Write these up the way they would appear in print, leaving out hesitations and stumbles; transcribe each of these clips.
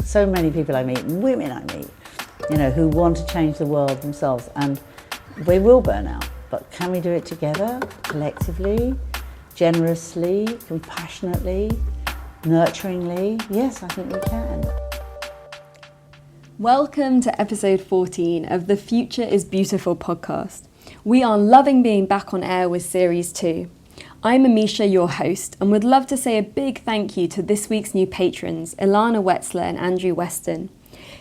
So many people I meet, and women I meet, you know, who want to change the world themselves, and we will burn out. But can we do it together, collectively, generously, compassionately, nurturingly? Yes, I think we can. Welcome to episode 14 of the Future is Beautiful podcast. We are loving being back on air with series 2. I'm Amisha, your host, and would love to say a big thank you to this week's new patrons, Ilana Wetzler and Andrew Weston.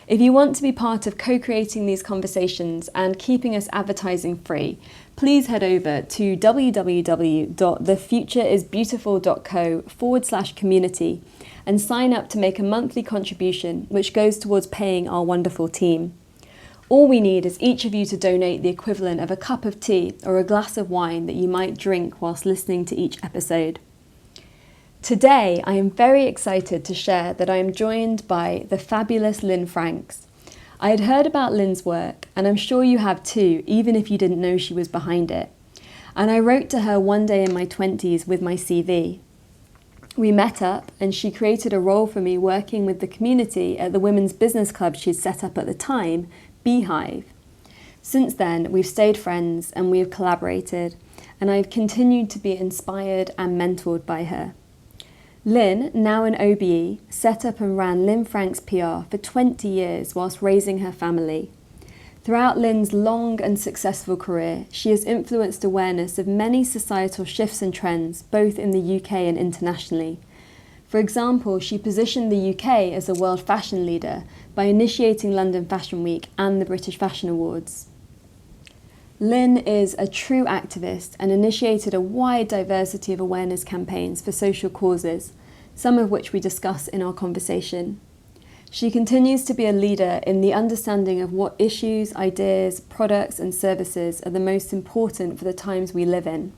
If you want to be part of co-creating these conversations and keeping us advertising free, please head over to www.thefutureisbeautiful.co/community and sign up to make a monthly contribution which goes towards paying our wonderful team. All we need is each of you to donate the equivalent of a cup of tea or a glass of wine that you might drink whilst listening to each episode. Today, I am very excited to share that I am joined by the fabulous Lynne Franks. I had heard about Lynne's work, and I'm sure you have too, even if you didn't know she was behind it. And I wrote to her one day in my 20s with my CV. We met up, and she created a role for me working with the community at the women's business club she'd set up at the time, Beehive. Since then, we've stayed friends and we have collaborated, and I've continued to be inspired and mentored by her. Lynne, now an OBE, set up and ran Lynne Franks PR for 20 years whilst raising her family. Throughout Lynne's long and successful career, she has influenced awareness of many societal shifts and trends, both in the UK and internationally. For example, she positioned the UK as a world fashion leader by initiating London Fashion Week and the British Fashion Awards. Lynne is a true activist and initiated a wide diversity of awareness campaigns for social causes, some of which we discuss in our conversation. She continues to be a leader in the understanding of what issues, ideas, products and services are the most important for the times we live in.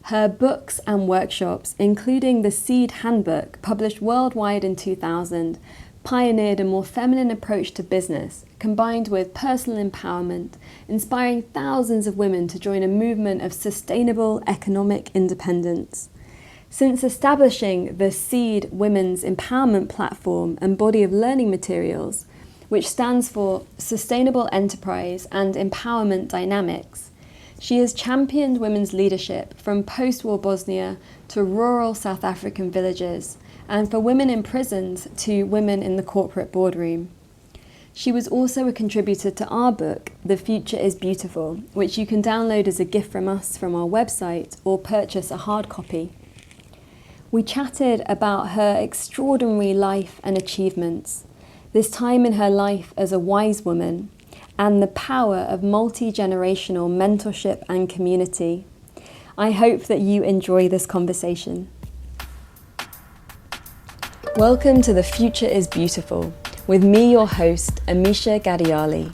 Her books and workshops, including the Seed Handbook, published worldwide in 2000, pioneered a more feminine approach to business, combined with personal empowerment, inspiring thousands of women to join a movement of sustainable economic independence. Since establishing the Seed Women's Empowerment Platform and body of learning materials, which stands for Sustainable Enterprise and Empowerment Dynamics, she has championed women's leadership from post-war Bosnia to rural South African villages, and for women imprisoned to women in the corporate boardroom. She was also a contributor to our book, The Future is Beautiful, which you can download as a gift from us from our website or purchase a hard copy. We chatted about her extraordinary life and achievements, this time in her life as a wise woman, and the power of multi-generational mentorship and community. I hope that you enjoy this conversation. Welcome to The Future is Beautiful, with me, your host, Amisha Gadiali.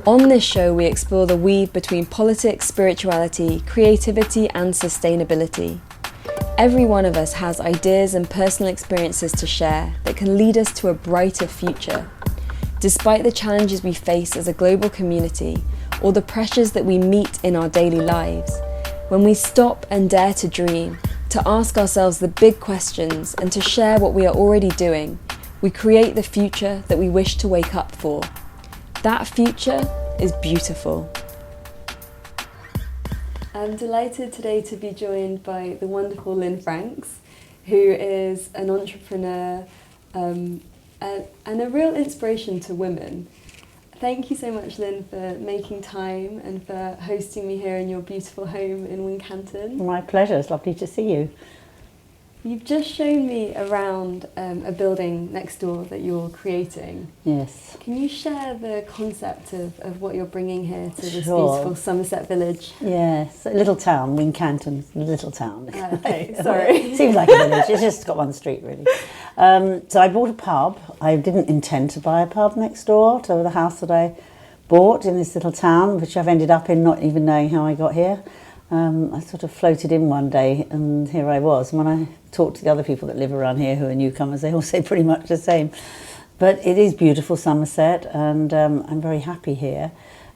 On this show, we explore the weave between politics, spirituality, creativity, and sustainability. Every one of us has ideas and personal experiences to share that can lead us to a brighter future. Despite the challenges we face as a global community, or the pressures that we meet in our daily lives, when we stop and dare to dream, to ask ourselves the big questions and to share what we are already doing, we create the future that we wish to wake up for. That future is beautiful. I'm delighted today to be joined by the wonderful Lynne Franks, who is an entrepreneur and a real inspiration to women. Thank you so much, Lynne, for making time and for hosting me here in your beautiful home in Wincanton. My pleasure, it's lovely to see you. You've just shown me around a building next door that you're creating. Yes. Can you share the concept of what you're bringing here to this Sure. beautiful Somerset village? Yes, a little town, Wincanton, a little town. Okay, sorry. Seems like a village, it's just got one street really. So I bought a pub. I didn't intend to buy a pub next door to the house that I bought in this little town, which I've ended up in not even knowing how I got here. I sort of floated in one day and here I was. And when I talk to the other people that live around here who are newcomers, they all say pretty much the same. But it is beautiful Somerset, and I'm very happy here.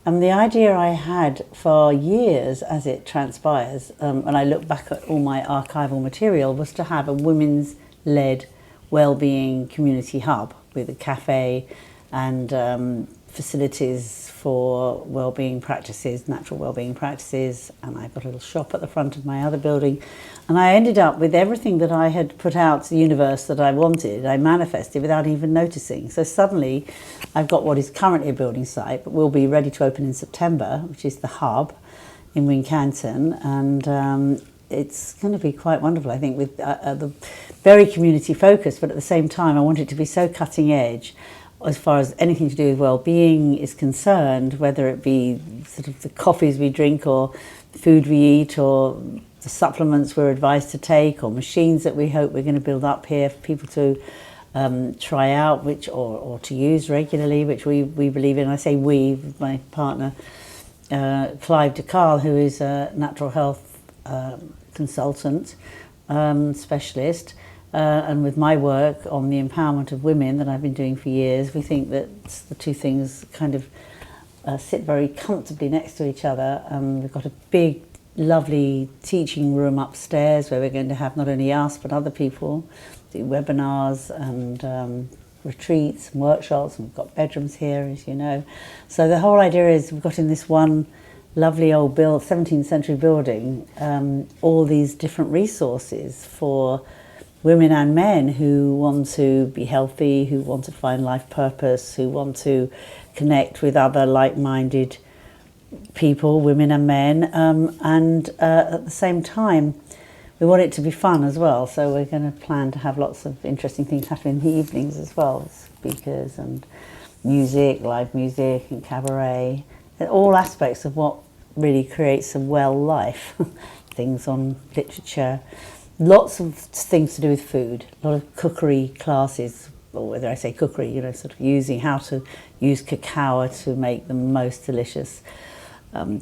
And the idea I had for years, as it transpires, when I look back at all my archival material, was to have a women's-led wellbeing community hub with a cafe and facilities for wellbeing practices, natural wellbeing practices, and I've got a little shop at the front of my other building. And I ended up with everything that I had put out to the universe that I wanted, I manifested without even noticing. So suddenly I've got what is currently a building site, but will be ready to open in September, which is the Hub in Wincanton, and it's going to be quite wonderful, I think, with the very community focused, but at the same time I want it to be so cutting edge as far as anything to do with well-being is concerned, whether it be sort of the coffees we drink or the food we eat or the supplements we're advised to take or machines that we hope we're going to build up here for people to try out, which or to use regularly, which we believe in. I say we, with my partner Clive DeCarl, who is a natural health consultant, specialist, and with my work on the empowerment of women that I've been doing for years, we think that the two things kind of sit very comfortably next to each other. We've got a big, lovely teaching room upstairs where we're going to have not only us but other people do webinars and retreats and workshops, and we've got bedrooms here, as you know. So the whole idea is we've got in this one lovely old 17th century building all these different resources for women and men who want to be healthy, who want to find life purpose, who want to connect with other like-minded people, women and men, and at the same time we want it to be fun as well, so we're going to plan to have lots of interesting things happen in the evenings as well, speakers and music, live music and cabaret, all aspects of what really creates a well life. Things on literature, lots of things to do with food, a lot of cookery classes, or whether I say cookery, you know, sort of using how to use cacao to make the most delicious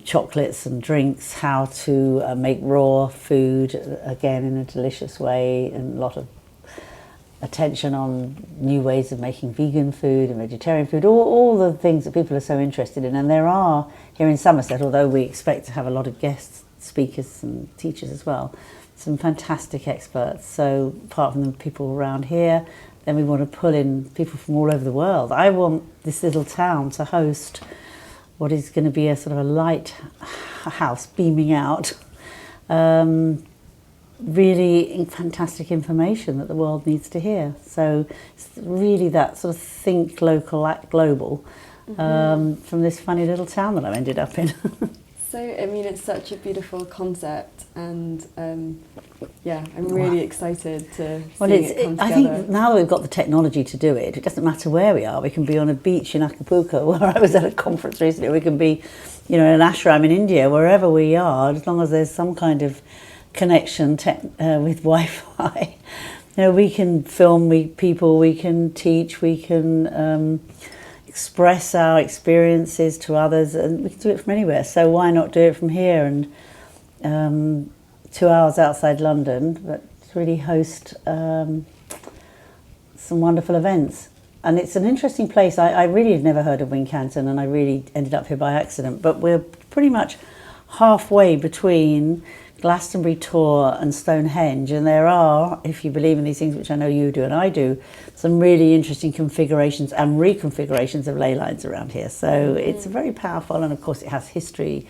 chocolates and drinks, how to make raw food, again in a delicious way, and a lot of attention on new ways of making vegan food and vegetarian food, all the things that people are so interested in. And there are, here in Somerset, although we expect to have a lot of guest speakers and teachers as well, some fantastic experts. So apart from the people around here, then we want to pull in people from all over the world. I want this little town to host what is going to be a sort of a lighthouse beaming out really fantastic information that the world needs to hear. So it's really that sort of think local, act global from this funny little town that I ended up in. So, I mean, it's such a beautiful concept, and yeah, I'm really excited to see it come together. I think now that we've got the technology to do it, it doesn't matter where we are. We can be on a beach in Acapulco, where I was at a conference recently. We can be, you know, in an ashram in India, wherever we are, as long as there's some kind of connection with Wi-Fi. You know, we can film people, we can teach, we can express our experiences to others, and we can do it from anywhere. So why not do it from here? And 2 hours outside London, but really host some wonderful events. And it's an interesting place. I really had never heard of Wincanton, and I really ended up here by accident. But we're pretty much halfway between Glastonbury Tor and Stonehenge, and there are, if you believe in these things, which I know you do and I do, some really interesting configurations and reconfigurations of ley lines around here. So it's very powerful, and of course it has history,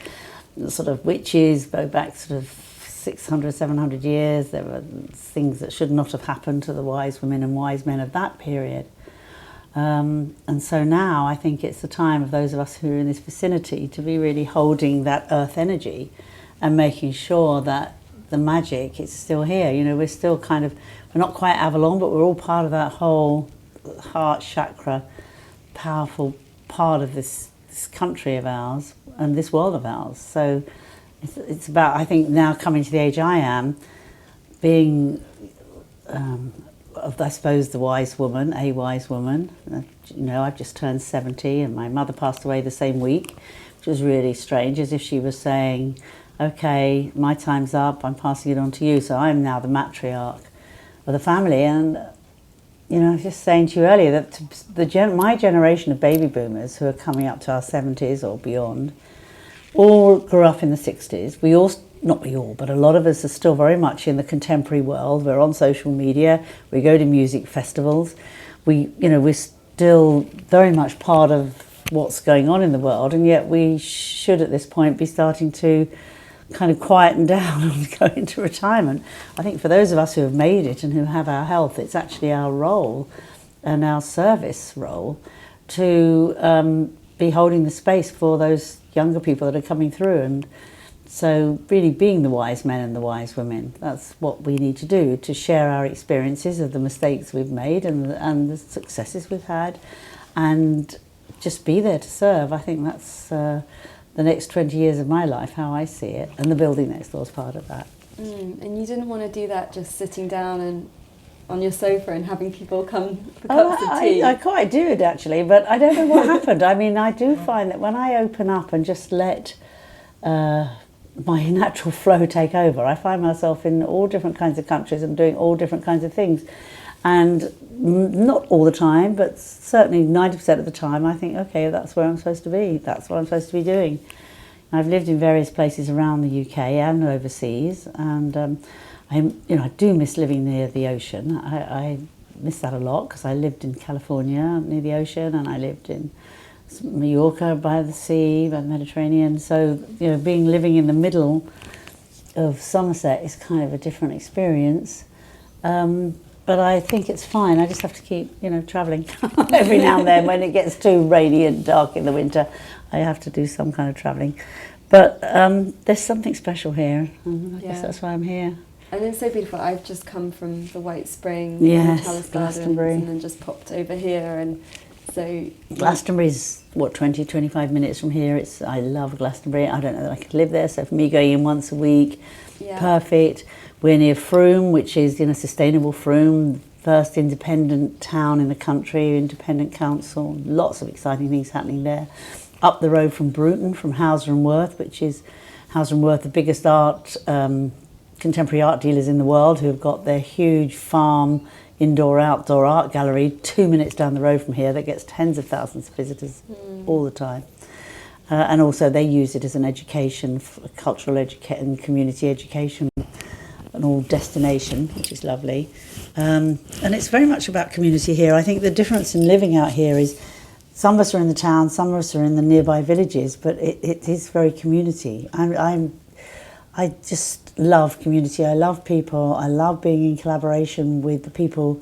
sort of witches go back sort of 600, 700 years. There were things that should not have happened to the wise women and wise men of that period. And so now I think it's the time of those of us who are in this vicinity to be really holding that earth energy and making sure that the magic is still here. You know, we're still kind of, we're not quite Avalon, but we're all part of that whole heart chakra, powerful part of this country of ours and this world of ours. So it's about, I think, now coming to the age I am, being, I suppose, the wise woman, a wise woman. You know, I've just turned 70 and my mother passed away the same week, which was really strange, as if she was saying, okay, my time's up, I'm passing it on to you. So I'm now the matriarch of the family. And, you know, I was just saying to you earlier that my generation of baby boomers who are coming up to our 70s or beyond all grew up in the 60s. We all, not we all, but a lot of us are still very much in the contemporary world. We're on social media, we go to music festivals. We, you know, we're still very much part of what's going on in the world, and yet we should at this point be starting to kind of quieten down and go into retirement. I think for those of us who have made it and who have our health, it's actually our role and our service role to be holding the space for those younger people that are coming through. And so really being the wise men and the wise women, that's what we need to do, to share our experiences of the mistakes we've made and the successes we've had, and just be there to serve. I think that's the next 20 years of my life, how I see it, and the building next door is part of that. And you didn't want to do that just sitting down and on your sofa and having people come for cups of tea? I quite did, actually, but I don't know what happened. I mean, I do find that when I open up and just let my natural flow take over, I find myself in all different kinds of countries and doing all different kinds of things. And not all the time, but certainly 90% of the time, I think, okay, that's where I'm supposed to be. That's what I'm supposed to be doing. I've lived in various places around the UK and overseas, and I do miss living near the ocean. I miss that a lot because I lived in California near the ocean, and I lived in Mallorca by the sea, by the Mediterranean. So, living in the middle of Somerset is kind of a different experience. But I think it's fine. I just have to keep, travelling every now and then. When it gets too rainy and dark in the winter, I have to do some kind of travelling. But there's something special here. I guess that's why I'm here. And it's so beautiful. I've just come from the White Spring, yes, Glastonbury, and then just popped over here. And so Glastonbury's 20-25 minutes from here. I love Glastonbury. I don't know that I could live there. So for me, going in once a week, perfect. We're near Frome, which is sustainable Frome, first independent town in the country, independent council. Lots of exciting things happening there. Up the road from Bruton, from Hauser and Wirth, which is Hauser and Wirth, the biggest contemporary art dealers in the world, who have got their huge farm, indoor-outdoor art gallery 2 minutes down the road from here that gets tens of thousands of visitors all the time. And also they use it as an education, cultural and community education, an all destination, which is lovely. And it's very much about community here. I think the difference in living out here is some of us are in the town, some of us are in the nearby villages, but it is very community. I just love community. I love people. I love being in collaboration with the people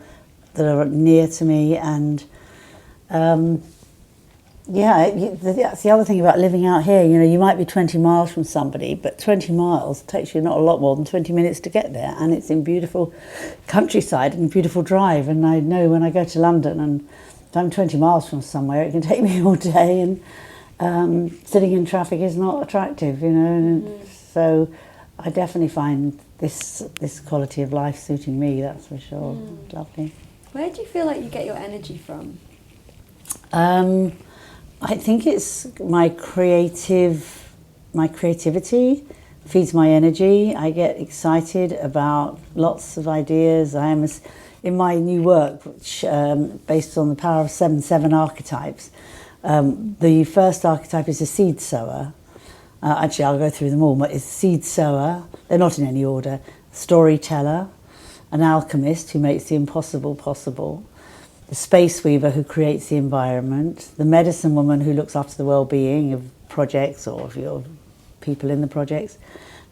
that are near to me. And that's the other thing about living out here. You might be 20 miles from somebody, but 20 miles takes you not a lot more than 20 minutes to get there. And it's in beautiful countryside and beautiful drive. And I know when I go to London and if I'm 20 miles from somewhere, it can take me all day. And sitting in traffic is not attractive, So I definitely find this quality of life suiting me, that's for sure. Lovely. Where do you feel like you get your energy from? I think it's my creativity feeds my energy. I get excited about lots of ideas. In my new work, which based on the power of 7 archetypes, the first archetype is a seed sower. Actually, I'll go through them all, but it's seed sower, they're not in any order, storyteller, an alchemist who makes the impossible possible, the space weaver who creates the environment, the medicine woman who looks after the well-being of projects or of your people in the projects,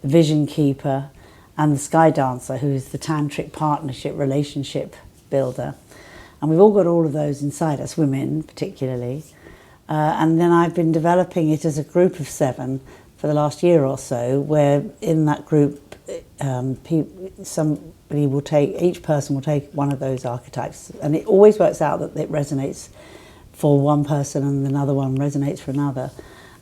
the vision keeper, and the sky dancer who's the tantric partnership relationship builder. And we've all got all of those inside us, women particularly. And then I've been developing it as a group of 7 for the last year or so, where in that group each person will take one of those archetypes, and it always works out that it resonates for one person and another one resonates for another,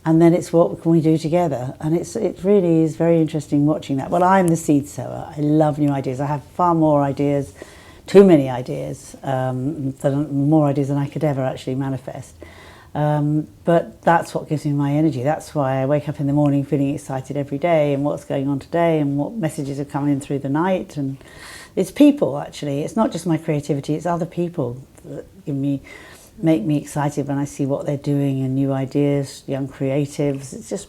and then it's what can we do together. And it really is very interesting watching that. Well, I'm the seed sower. I love new ideas. I have far more ideas, too many ideas, more ideas than I could ever actually manifest. But that's what gives me my energy. That's why I wake up in the morning feeling excited every day, and what's going on today and what messages are coming in through the night. And it's people, actually. It's not just my creativity, it's other people that make me excited when I see what they're doing and new ideas, young creatives. It's just,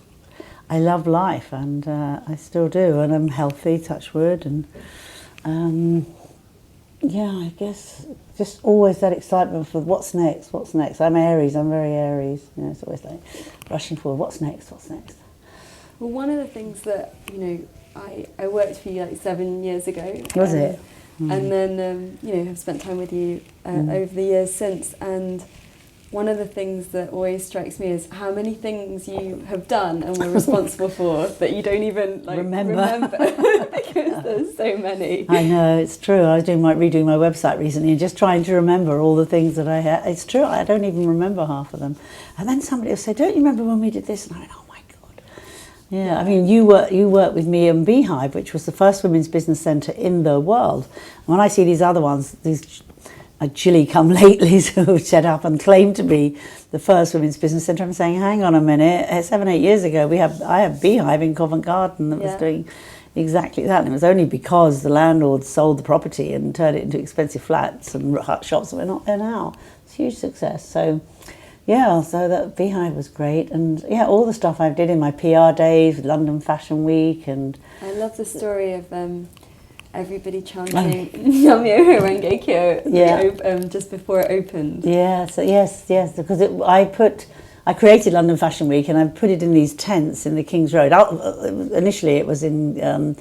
I love life, and I still do, and I'm healthy, touch wood, and Yeah, I guess just always that excitement for what's next, what's next. I'm Aries, I'm very Aries. You know, it's always like rushing forward, what's next, what's next. Well, one of the things that, I worked for you like 7 years ago. Was it? And then, have spent time with you over the years since. And one of the things that always strikes me is how many things you have done and were responsible for that you don't even remember because there's so many. I know, it's true. I was redoing my website recently and just trying to remember all the things that I had. It's true, I don't even remember half of them. And then somebody will say, don't you remember when we did this? And I went, oh my God. Yeah, I mean, you worked with me in Beehive, which was the first women's business centre in the world. And when I see these other ones, these chilly come latelys who set up and claim to be the first women's business centre, I'm saying, hang on a minute, 7, 8 years ago, I had Beehive in Covent Garden that was doing exactly that. And it was only because the landlord sold the property and turned it into expensive flats and hut shops that we're not there now. It's a huge success. So, yeah, so that Beehive was great. And, yeah, all the stuff I did in my PR days with London Fashion Week. And I love the story of everybody chanting Namyo Horenge Kyo just before it opened. Yeah, so yes, because I created London Fashion Week and I put it in these tents in the King's Road. Initially it was in the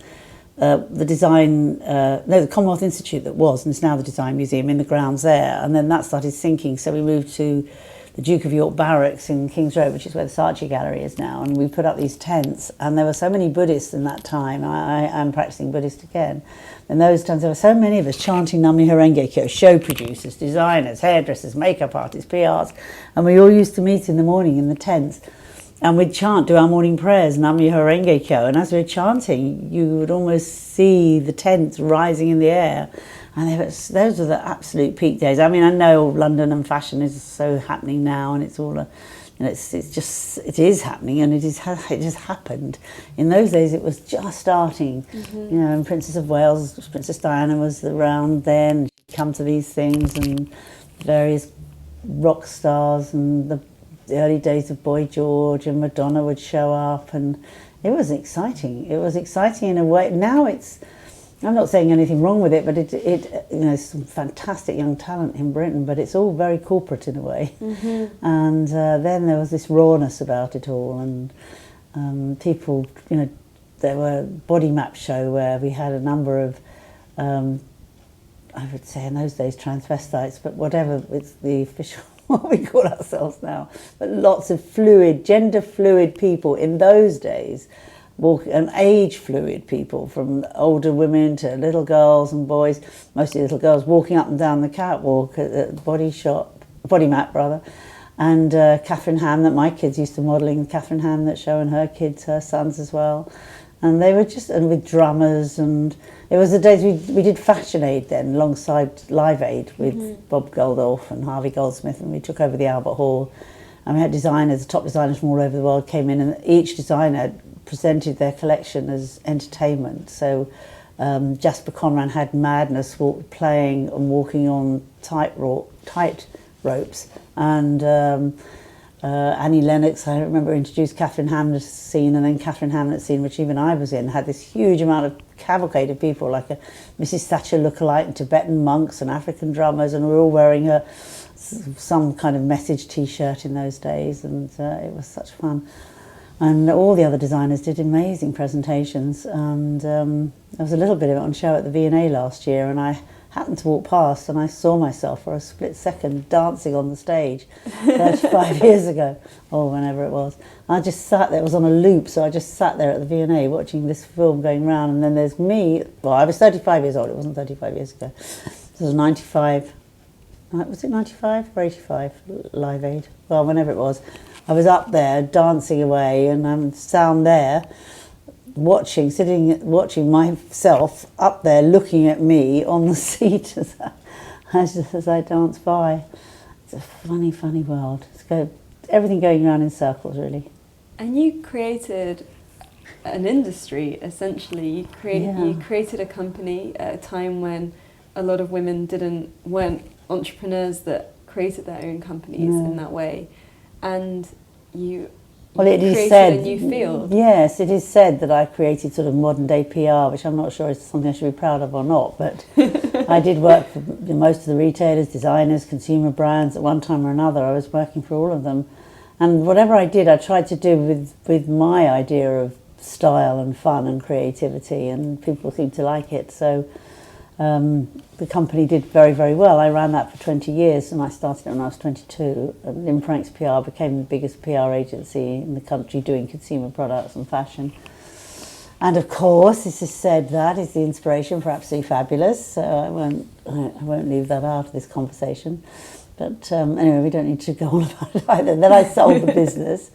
Commonwealth Institute that was, and it's now the Design Museum in the grounds there, and then that started sinking, so we moved to the Duke of York Barracks in King's Road, which is where the Saatchi Gallery is now, and we put up these tents, and there were so many Buddhists in that time. I am practicing Buddhist again. In those times, there were so many of us chanting Namyo Horenge Kyo, show producers, designers, hairdressers, makeup artists, PRs, and we all used to meet in the morning in the tents, and we'd do our morning prayers, Namyo Horenge Kyo, and as we were chanting, you would almost see the tents rising in the air. And those were the absolute peak days. I mean, I know London and fashion is so happening now, and it's all, it is happening, and it just happened. In those days, it was just starting. You know, and Princess of Wales, Princess Diana was around then. She'd come to these things, and various rock stars, and the early days of Boy George, and Madonna would show up, and it was exciting. It was exciting in a way. Now I'm not saying anything wrong with it, but it some fantastic young talent in Britain, but it's all very corporate in a way. And then there was this rawness about it all, and people, there were body map show where we had a number of, I would say in those days transvestites, but whatever, it's the official, what we call ourselves now, but lots of gender fluid people in those days. And age fluid people, from older women to little girls and boys, mostly little girls, walking up and down the catwalk at the body map rather. And Catherine Ham, that my kids used to modelling, Catherine Ham that's showing her kids, her sons as well. And they were and with drummers, and it was the days we did Fashion Aid then, alongside Live Aid with Bob Geldof and Harvey Goldsmith, and we took over the Albert Hall. And we had designers, top designers from all over the world came in, and each designer presented their collection as entertainment. So Jasper Conran had Madness playing and walking on tight ropes, and Annie Lennox, I remember, introduced Catherine Hamlet's scene, and then Catherine Hamlet's scene, which even I was in, had this huge amount of cavalcade of people, like a Mrs. Thatcher lookalike, and Tibetan monks and African drummers, and we were all wearing some kind of message T-shirt in those days, and it was such fun. And all the other designers did amazing presentations, and there was a little bit of it on show at the V&A last year, and I happened to walk past and I saw myself for a split second dancing on the stage 35 years ago, or whenever it was. I just sat there, it was on a loop, so I just sat there at the V&A watching this film going round, and then there's me, well, I was 35 years old, it wasn't 35 years ago, this was 95, was it 95 or 85, Live Aid? Well, whenever it was. I was up there dancing away, and I'm down there watching myself up there looking at me on the seat as I dance by. It's a funny, funny world. Everything going around in circles, really. And you created an industry, essentially. You created a company at a time when a lot of women weren't entrepreneurs that created their own companies in that way. And you Well, it is created said, a new field. yes, it is said that I created sort of modern day PR, which I'm not sure is something I should be proud of or not, but I did work for most of the retailers, designers, consumer brands. At one time or another, I was working for all of them. And whatever I did, I tried to do with my idea of style and fun and creativity, and people seemed to like it. So the company did very, very well. I ran that for 20 years, and I started it when I was 22. And Lynne Franks PR became the biggest PR agency in the country doing consumer products and fashion. And of course, this is said that is the inspiration for Absolutely Fabulous. So I won't leave that out of this conversation. But anyway, we don't need to go on about it either. Then I sold the business,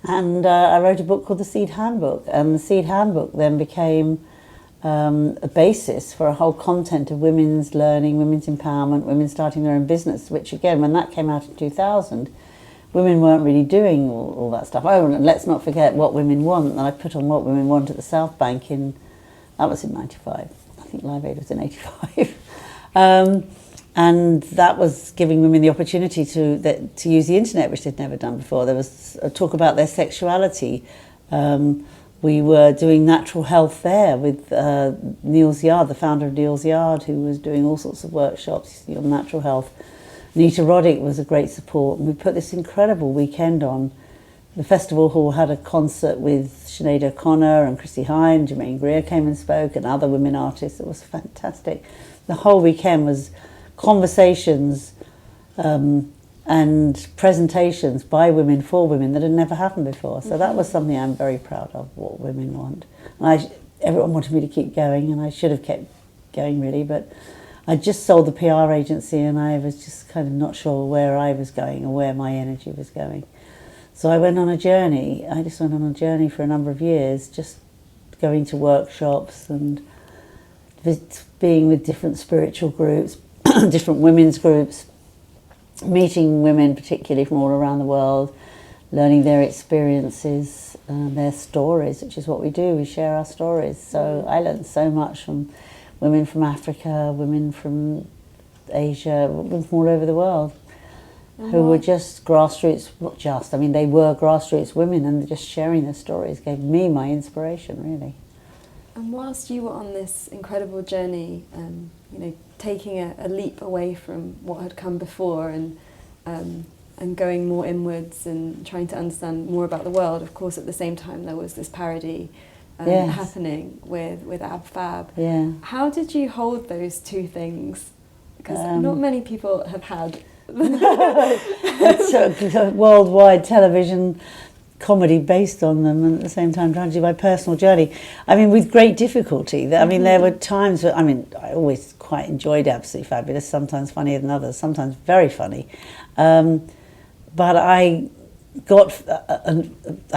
and I wrote a book called The Seed Handbook. And the Seed Handbook then became a basis for a whole content of women's learning, women's empowerment, women starting their own business, which again, when that came out in 2000, women weren't really doing all that stuff. Oh, and let's not forget What Women Want. And I put on What Women Want at the South Bank that was in 95. I think Live Aid was in 85. And that was giving women the opportunity to use the internet, which they'd never done before. There was a talk about their sexuality. We were doing natural health there with Niels Yard, the founder of Niels Yard, who was doing all sorts of workshops on natural health. Nita Roddick was a great support, and we put this incredible weekend on. The festival hall had a concert with Sinead O'Connor and Chrissy Hine, Jermaine Greer came and spoke, and other women artists. It was fantastic. The whole weekend was conversations and presentations by women for women that had never happened before. So that was something I'm very proud of, What Women Want. And everyone wanted me to keep going, and I should have kept going really, but I just sold the PR agency, and I was just kind of not sure where I was going or where my energy was going. So I went on a journey. I just went on a journey for a number of years, just going to workshops and being with different spiritual groups, different women's groups, meeting women particularly from all around the world, learning their experiences, their stories, which is what we do. We share our stories. So I learned so much from women from Africa, women from Asia, women from all over the world, who were just grassroots, not just, I mean, they were grassroots women, and just sharing their stories gave me my inspiration, really. And whilst you were on this incredible journey, taking a leap away from what had come before and going more inwards and trying to understand more about the world, of course, at the same time there was this parody happening with Ab-Fab. Yeah. How did you hold those two things? Because not many people have had. It's a worldwide television comedy based on them, and at the same time trying to do my personal journey. I mean, with great difficulty. I mean, there were times where, I always quite enjoyed Absolutely Fabulous, sometimes funnier than others, sometimes very funny. But I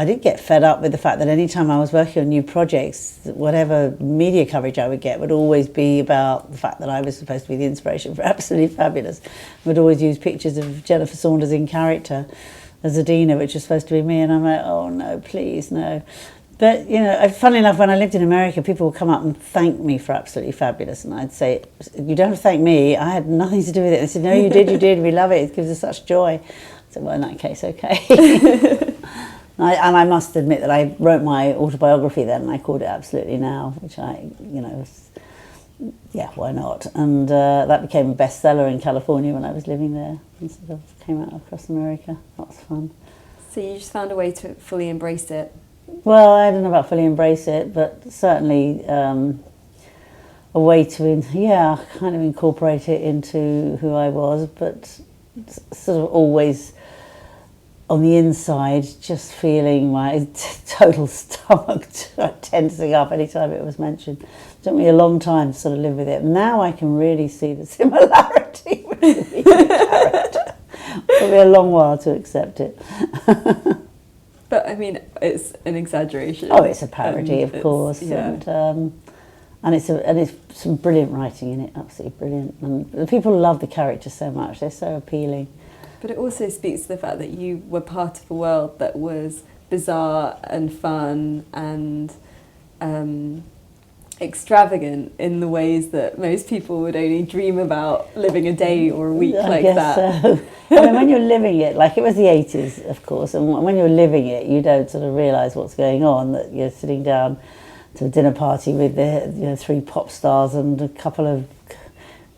did get fed up with the fact that any time I was working on new projects, whatever media coverage I would get would always be about the fact that I was supposed to be the inspiration for Absolutely Fabulous. I would always use pictures of Jennifer Saunders in character as Adina, which was supposed to be me, and I'm like, oh no, please, no. But, funnily enough, when I lived in America, people would come up and thank me for Absolutely Fabulous, and I'd say, you don't have to thank me, I had nothing to do with it. They said, no, you did, we love it, it gives us such joy. I said, well, in that case, okay. And I must admit that I wrote my autobiography then, and I called it Absolutely Now, which why not? And that became a bestseller in California when I was living there, and sort of came out across America. That was fun. So you just found a way to fully embrace it? Well, I don't know about fully embrace it, but certainly a way to, kind of incorporate it into who I was, but sort of always on the inside, just feeling my total stomach tensing up anytime it was mentioned. It took me a long time to sort of live with it. Now I can really see the similarity with the character. It took me a long while to accept it. But I mean, it's an exaggeration. Oh, it's a parody, of course, yeah. and it's some brilliant writing in it, absolutely brilliant. And the people love the character so much; they're so appealing. But it also speaks to the fact that you were part of a world that was bizarre and fun and extravagant in the ways that most people would only dream about living a day or a week like that. So. I mean, when you're living it, like it was the 80s, of course, and when you're living it, you don't sort of realise what's going on, that you're sitting down to a dinner party with the 3 pop stars and a couple of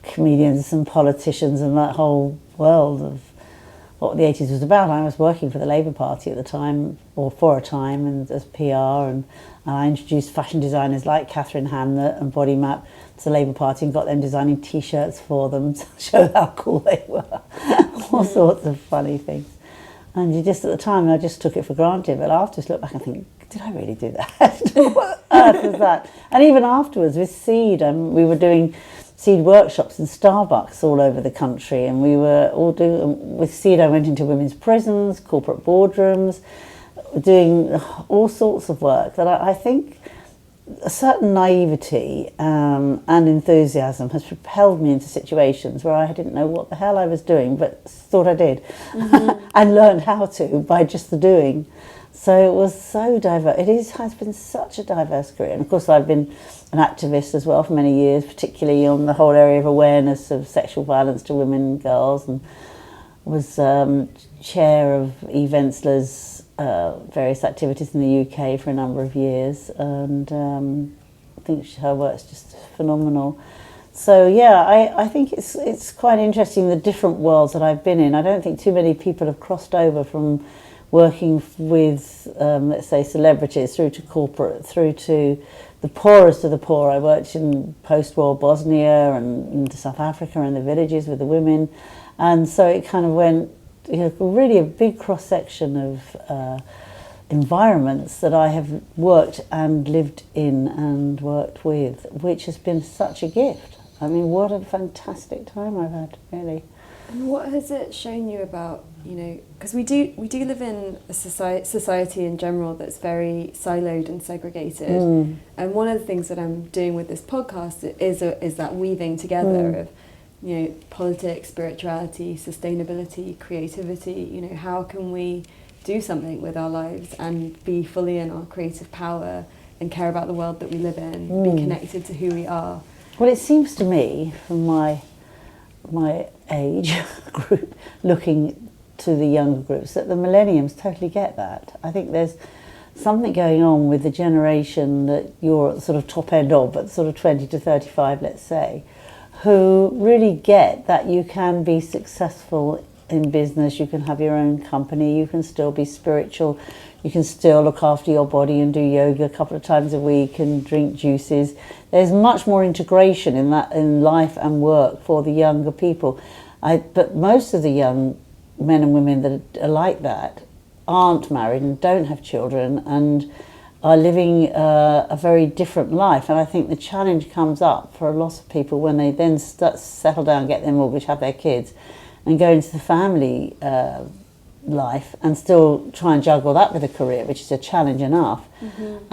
comedians and politicians and that whole world of what the 80s was about. I was working for the Labour Party at the time, or for a time, and as PR, and I introduced fashion designers like Catherine Hamlet and Body Map to the Labour Party and got them designing T-shirts for them to show how cool they were. All sorts of funny things. And you just, at the time, I just took it for granted, but afterwards look back and think, did I really do that? What on earth was that? And even afterwards with Seed, we were doing Seed workshops in Starbucks all over the country, and we were all doing, with Seed I went into women's prisons, corporate boardrooms, doing all sorts of work that I think a certain naivety and enthusiasm has propelled me into situations where I didn't know what the hell I was doing, but thought I did, and learned how to by just the doing. So it was so diverse. Has been such a diverse career. And of course I've been an activist as well for many years, particularly on the whole area of awareness of sexual violence to women and girls, and was chair of E. Vensler's various activities in the UK for a number of years, and I think her work's just phenomenal. So yeah, I think it's quite interesting, the different worlds that I've been in. I don't think too many people have crossed over from working with, let's say, celebrities through to corporate, through to the poorest of the poor. I worked in post-war Bosnia and into South Africa and the villages with the women, and so it kind of went, really a big cross-section of environments that I have worked and lived in and worked with, which has been such a gift. I mean, what a fantastic time I've had, really. And what has it shown you about, because we do live in a society in general that's very siloed and segregated. And one of the things that I'm doing with this podcast is that weaving together of, politics, spirituality, sustainability, creativity. How can we do something with our lives and be fully in our creative power and care about the world that we live in, be connected to who we are? Well, it seems to me, from my age group, looking to the younger groups, that the millenniums totally get that. I think there's something going on with the generation that you're at the sort of top end of, at sort of 20 to 35, let's say, who really get that you can be successful in business, you can have your own company, you can still be spiritual, you can still look after your body and do yoga a couple of times a week and drink juices. There's much more integration in that, in life and work, for the younger people. But most of the young men and women that are like that aren't married and don't have children and are living a very different life. And I think the challenge comes up for a lot of people when they then settle down, get their mortgage, have their kids, and go into the family life and still try and juggle that with a career, which is a challenge enough.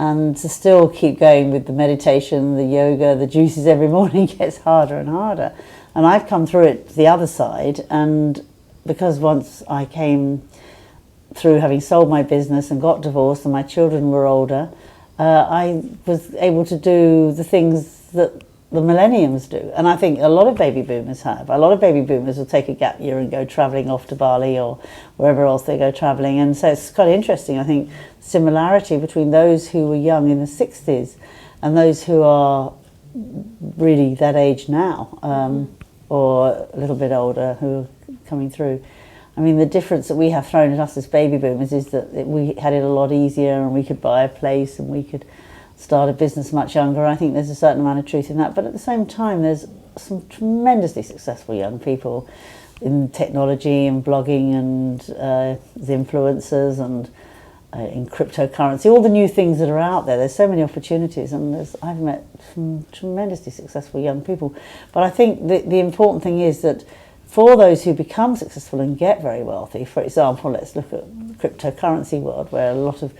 And to still keep going with the meditation, the yoga, the juices every morning gets harder and harder. And I've come through it the other side, and because once I came through having sold my business and got divorced and my children were older, I was able to do the things that the millenniums do. And I think a lot of baby boomers have. A lot of baby boomers will take a gap year and go travelling off to Bali or wherever else they go travelling. And so it's quite interesting, I think, similarity between those who were young in the 60s and those who are really that age now, or a little bit older, who are coming through. I mean, the difference that we have thrown at us as baby boomers is that we had it a lot easier, and we could buy a place and we could start a business much younger. I think there's a certain amount of truth in that. But at the same time, there's some tremendously successful young people in technology and blogging and as influencers and in cryptocurrency, all the new things that are out there. There's so many opportunities, and I've met some tremendously successful young people. But I think the important thing is that for those who become successful and get very wealthy, for example, let's look at the cryptocurrency world, where a lot of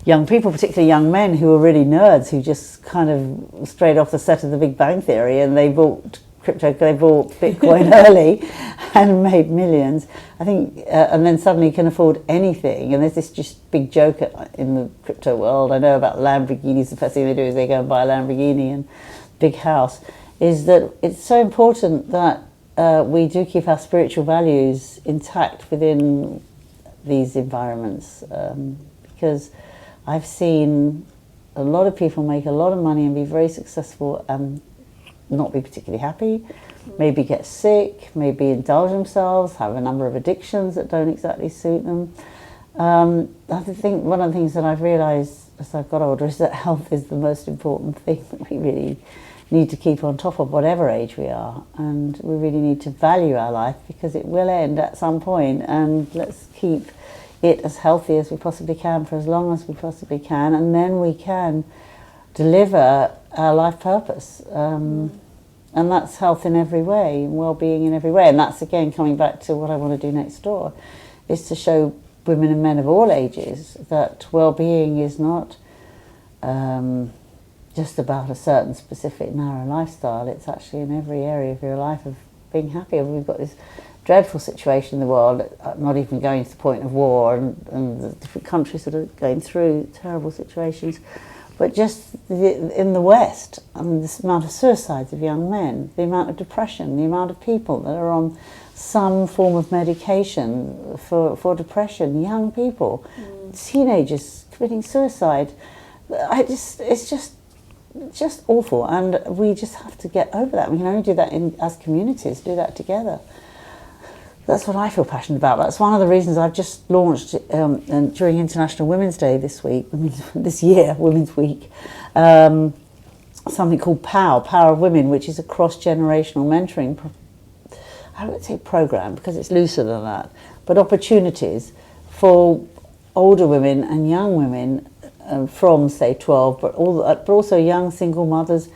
young people, particularly young men who are really nerds, who just kind of straight off the set of the Big Bang Theory, and they bought crypto, they bought Bitcoin early and made millions. I think, and then suddenly can afford anything. And there's this just big joke in the crypto world. I know about Lamborghinis. The first thing they do is they go and buy a Lamborghini and big house. Is that it's so important that we do keep our spiritual values intact within these environments, because I've seen a lot of people make a lot of money and be very successful and not be particularly happy, maybe get sick, maybe indulge themselves, have a number of addictions that don't exactly suit them. I think one of the things that I've realised as I've got older is that health is the most important thing that we really need to keep on top of, whatever age we are, and we really need to value our life because it will end at some point, and let's keep it as healthy as we possibly can for as long as we possibly can, and then we can deliver our life purpose, and that's health in every way, and well-being in every way. And that's again coming back to what I want to do next door, is to show women and men of all ages that well-being is not just about a certain specific narrow lifestyle. It's actually in every area of your life of being happy. And we've got this dreadful situation in the world, not even going to the point of war, and the different countries that are going through terrible situations, but just in the West, I mean, this amount of suicides of young men, the amount of depression, the amount of people that are on some form of medication for depression, young people, teenagers committing suicide. It's just awful, and we just have to get over that. We can only do that as communities, do that together. That's what I feel passionate about. That's one of the reasons I've just launched and during International Women's Day this year, Women's Week, something called Power of Women, which is a cross-generational mentoring, I won't say program because it's looser than that, but opportunities for older women and young women from, say, 12, but also young single mothers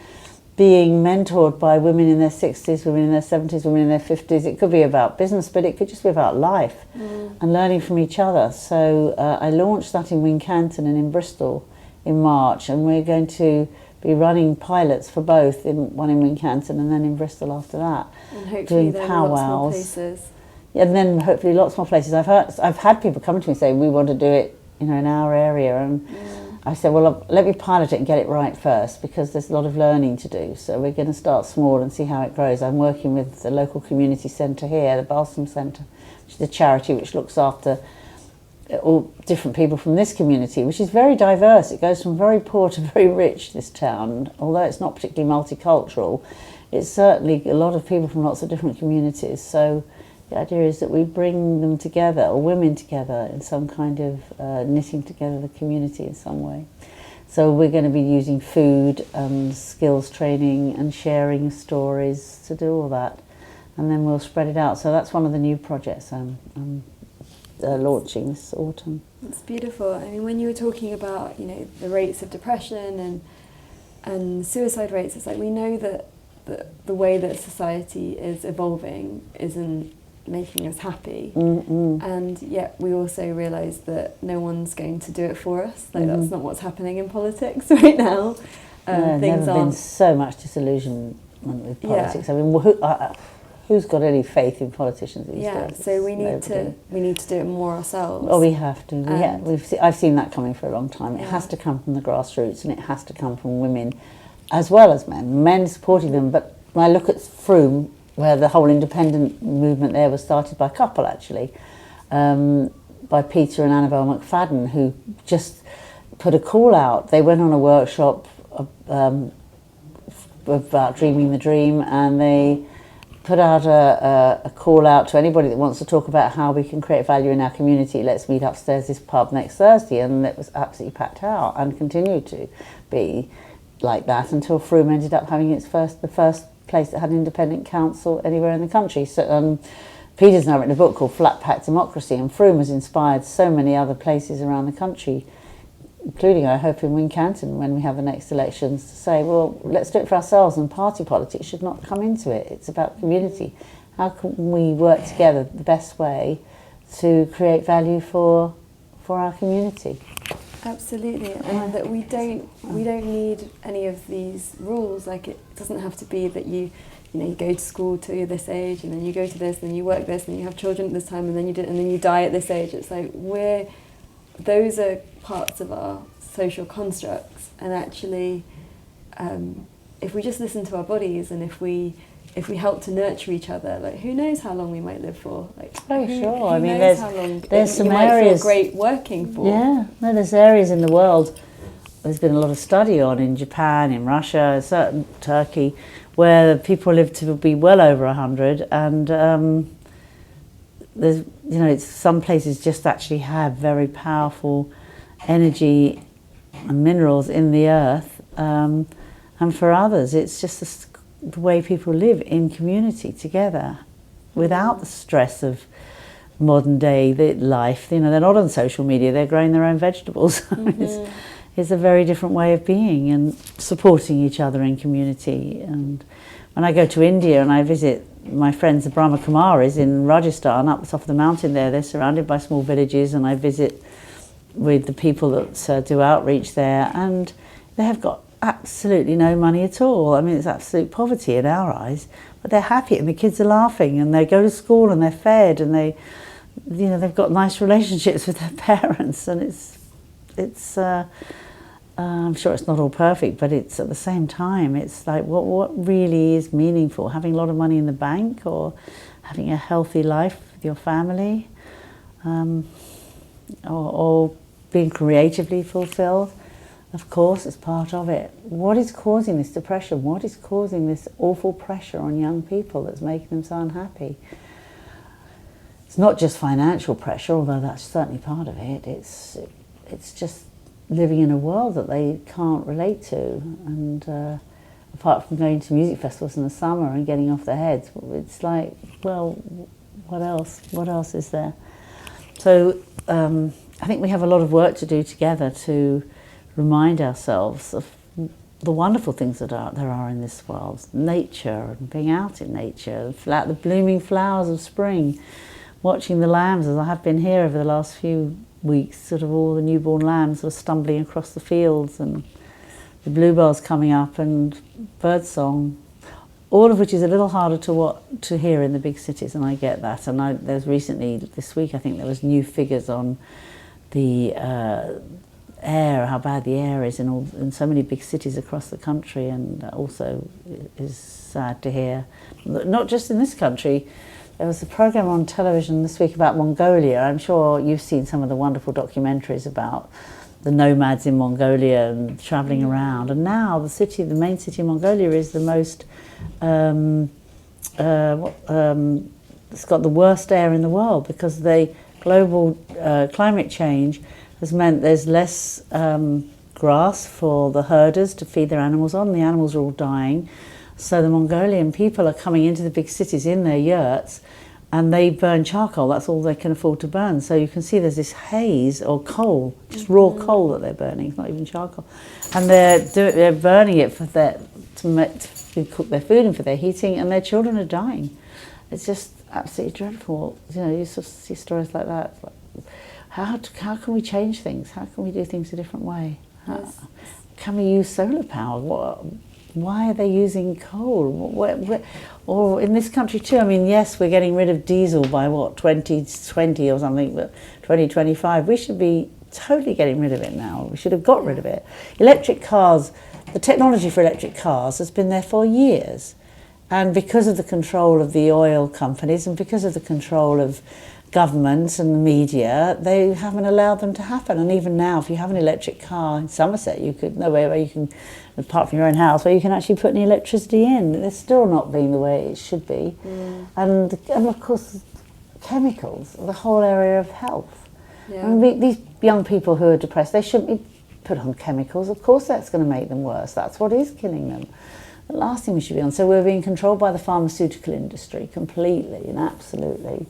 being mentored by women in their 60s, women in their 70s, women in their 50s. It could be about business, but it could just be about life and learning from each other. So I launched that in Wincanton and in Bristol in March, and we're going to be running pilots for both, one in Wincanton and then in Bristol after that. And hopefully doing then powwows. lots more places. Yeah, and then hopefully lots more places. I've had people come to me saying we want to do it, in our area, and I said, well, let me pilot it and get it right first, because there's a lot of learning to do. So we're going to start small and see how it grows. I'm working with the local community centre here, the Balsam Centre, which is a charity which looks after all different people from this community, which is very diverse. It goes from very poor to very rich, this town. Although it's not particularly multicultural, it's certainly a lot of people from lots of different communities. So the idea is that we bring them together, or women together, in some kind of knitting together the community in some way. So we're going to be using food and skills training and sharing stories to do all that, and then we'll spread it out. So that's one of the new projects I'm launching this autumn. It's beautiful. I mean, when you were talking about, the rates of depression and suicide rates, it's like we know that the way that society is evolving isn't making us happy, and yet we also realise that no one's going to do it for us. That's not what's happening in politics right now. Things never been so much disillusionment with politics. I mean, who's got any faith in politicians these days? So we need to do it more ourselves. Oh, we have to. I've seen that coming for a long time. It has to come from the grassroots, and it has to come from women as well as men. Men supporting them, but when I look at Frome, where the whole independent movement there was started by a couple, actually, by Peter and Annabelle McFadden, who just put a call out. They went on a workshop about dreaming the dream, and they put out a call out to anybody that wants to talk about how we can create value in our community. Let's meet upstairs this pub next Thursday, and it was absolutely packed out and continued to be like that until Frome ended up having the first place that had an independent council anywhere in the country. So Peter's now written a book called Flat Pack Democracy, and Frome has inspired so many other places around the country, including, I hope, in Wincanton when we have the next elections, to say, well, let's do it for ourselves, and party politics should not come into it. It's about community. How can we work together the best way to create value for our community? Absolutely, and that we don't need any of these rules. Like, it doesn't have to be that you you go to school to this age, and then you go to this, and then you work this, and then you have children at this time, and then and then you die at this age. It's like those are parts of our social constructs, and actually, if we just listen to our bodies, and if we help to nurture each other, like, who knows how long we might live for? Like, sure. I mean, there's some areas feel great working for. Yeah, no, there's areas in the world. There's been a lot of study on in Japan, in Russia, certain Turkey, where people live to be well over 100, and there's, it's some places just actually have very powerful energy and minerals in the earth, and for others, it's just the way people live in community together, without the stress of modern day life. They're not on social media; they're growing their own vegetables. It's a very different way of being and supporting each other in community. And when I go to India and I visit my friends, the Brahma Kumaris in Rajasthan, up the top of the mountain there, they're surrounded by small villages, and I visit with the people that do outreach there, and they have got absolutely no money at all. I mean, it's absolute poverty in our eyes, but they're happy, and the kids are laughing, and they go to school, and they're fed, and they've got nice relationships with their parents, and it's I'm sure it's not all perfect, but it's at the same time, it's like what really is meaningful? Having a lot of money in the bank, or having a healthy life with your family, or being creatively fulfilled? Of course, it's part of it. What is causing this depression? What is causing this awful pressure on young people that's making them so unhappy? It's not just financial pressure, although that's certainly part of it. It's just living in a world that they can't relate to, and apart from going to music festivals in the summer and getting off their heads, it's like, well, what else? What else is there? So I think we have a lot of work to do together to remind ourselves of the wonderful things that there are in this world. Nature, and being out in nature, the blooming flowers of spring, watching the lambs, as I have been here over the last few weeks, sort of all the newborn lambs sort of stumbling across the fields, and the bluebells coming up, and birdsong, all of which is a little harder to hear in the big cities, and I get that. And there's recently, this week, I think there was new figures on the air, how bad the air is in so many big cities across the country, and also is sad to hear. Not just in this country. There was a program on television this week about Mongolia. I'm sure you've seen some of the wonderful documentaries about the nomads in Mongolia and travelling around. And now the main city of Mongolia is the most, it's got the worst air in the world, because the global climate change has meant there's less grass for the herders to feed their animals on. The animals are all dying. So the Mongolian people are coming into the big cities in their yurts, and they burn charcoal. That's all they can afford to burn. So you can see there's this haze, or coal, just raw coal that they're burning. It's not even charcoal, and they're burning it to cook their food and for their heating, and their children are dying. It's just absolutely dreadful. You sort of see stories like that. It's like, how can we change things? How can we do things a different way? Can we use solar power? Why are they using coal? Or in this country too, I mean, yes, we're getting rid of diesel by 2020 or something, but 2025, we should be totally getting rid of it now. We should have got rid of it. Electric cars, the technology for electric cars has been there for years. And because of the control of the oil companies, and because of the control of governments and the media, they haven't allowed them to happen. And even now, if you have an electric car in Somerset, where you can, apart from your own house, where you can actually put any electricity in, it's still not being the way it should be. And of course, chemicals, the whole area of health. I mean, these young people who are depressed, they shouldn't be put on chemicals. Of course that's going to make them worse. That's what is killing them. The last thing we should be on. So we're being controlled by the pharmaceutical industry completely and absolutely.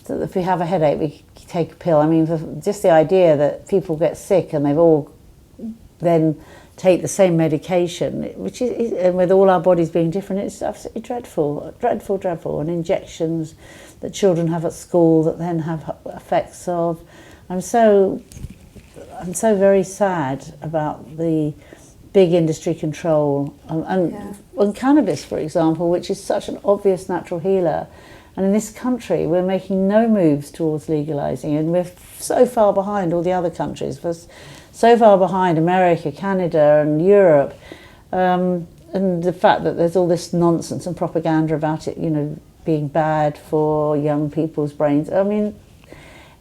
So if we have a headache, we take a pill. I mean, just the idea that people get sick and they've all then take the same medication, which is, and with all our bodies being different, it's absolutely dreadful, dreadful, dreadful. And injections that children have at school that then have effects of. I'm so very sad about the big industry control. And cannabis, for example, which is such an obvious natural healer. And in this country, we're making no moves towards legalising, and we're so far behind all the other countries. We're so far behind America, Canada and Europe. And the fact that there's all this nonsense and propaganda about it, being bad for young people's brains. I mean,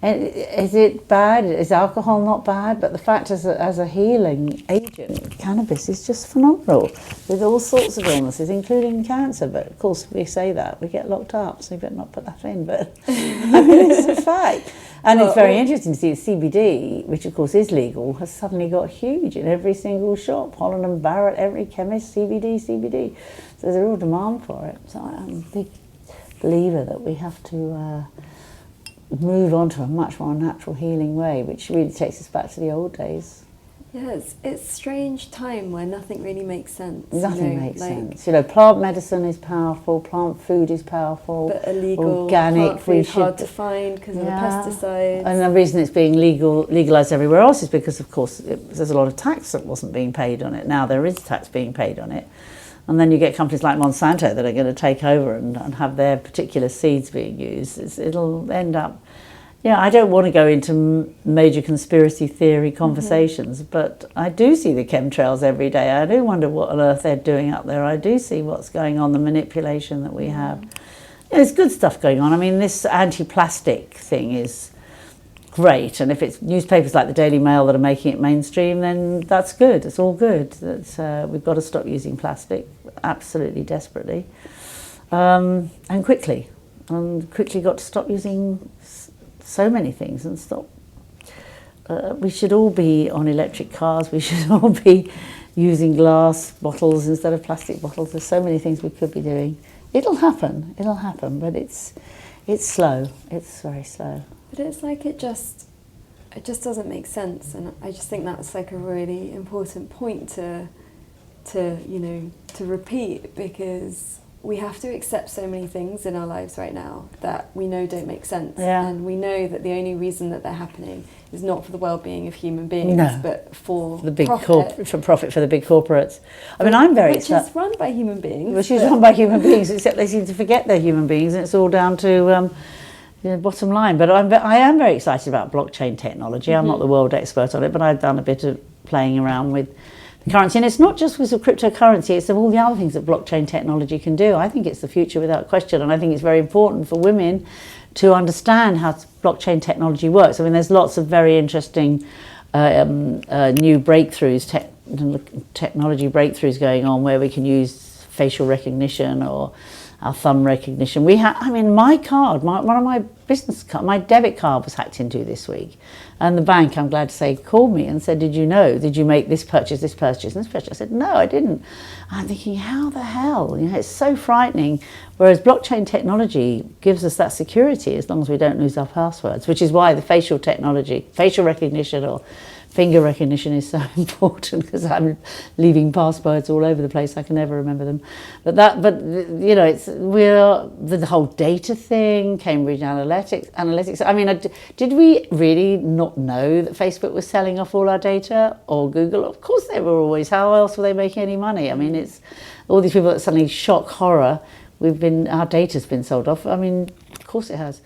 is it bad? Is alcohol not bad? But the fact is that as a healing agent, cannabis is just phenomenal with all sorts of illnesses, including cancer. But of course, we say that, we get locked up, so you better not put that in. But I mean, it's a fact. And it's very interesting to see CBD, which of course is legal, has suddenly got huge in every single shop. Holland and Barrett, every chemist, CBD. So there's a real demand for it. So I'm a big believer that we have to move on to a much more natural healing way, which really takes us back to the old days. Yes, it's a strange time where nothing really makes sense. Nothing makes sense. Plant medicine is powerful, plant food is powerful. But illegal organic plant food is hard to find because of the pesticides. And the reason it's being legalised everywhere else is because, of course, there's a lot of tax that wasn't being paid on it. Now there is tax being paid on it. And then you get companies like Monsanto that are going to take over and have their particular seeds being used. It'll end up... I don't want to go into major conspiracy theory conversations, but I do see the chemtrails every day. I do wonder what on earth they're doing up there. I do see what's going on, the manipulation that we have. There's good stuff going on. I mean, this anti-plastic thing is great, and if it's newspapers like the Daily Mail that are making it mainstream, then that's good. It's all good. We've got to stop using plastic, absolutely desperately, and quickly. And quickly got to stop using so many things and stop. We should all be on electric cars. We should all be using glass bottles instead of plastic bottles. There's so many things we could be doing. It'll happen, but it's slow. It's very slow. But it's like it just doesn't make sense, and I just think that's like a really important point to repeat, because we have to accept so many things in our lives right now that we know don't make sense, and we know that the only reason that they're happening is not for the well-being of human beings, but for the big profit for the big corporates. I mean, I'm very which is run by human beings. Which is run by human beings, except they seem to forget they're human beings, and it's all down to bottom line. But I am very excited about blockchain technology. I'm not the world expert on it, but I've done a bit of playing around with the currency, and it's not just with cryptocurrency, it's of all the other things that blockchain technology can do. I think it's the future without question, and I think it's very important for women to understand how blockchain technology works. I mean, there's lots of very interesting new breakthroughs, technology breakthroughs going on, where we can use facial recognition or our thumb recognition. My card, one of my business card, my debit card was hacked into this week. And the bank, I'm glad to say, called me and said, did you make this purchase, and this purchase? I said, no, I didn't. I'm thinking, how the hell? It's so frightening. Whereas blockchain technology gives us that security as long as we don't lose our passwords, which is why the facial technology, facial recognition or finger recognition is so important, because I'm leaving passwords all over the place. I can never remember them. But we're the whole data thing, Cambridge Analytics. I mean, did we really not know that Facebook was selling off all our data, or Google? Of course they were always. How else were they making any money? I mean, it's all these people that suddenly shock horror. Our data's been sold off. I mean, of course it has.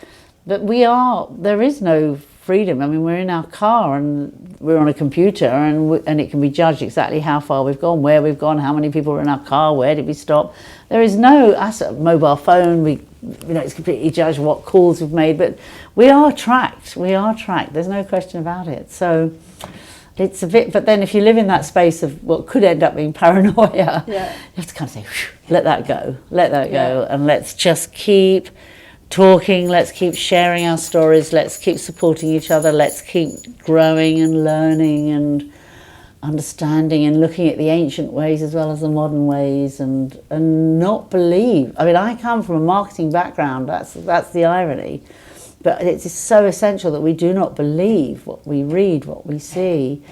But there is no freedom. I mean, we're in our car and we're on a computer, and it can be judged exactly how far we've gone, where we've gone, how many people were in our car, where did we stop. There is no asset, mobile phone. It's completely judged what calls we've made, but we are tracked. There's no question about it. So it's a bit, but then if you live in that space of what could end up being paranoia, you have to kind of say, let that go, and let's just keep talking, let's keep sharing our stories, let's keep supporting each other, let's keep growing and learning and understanding and looking at the ancient ways as well as the modern ways, and not believe. I mean, I come from a marketing background, that's the irony, but it's so essential that we do not believe what we read, what we see.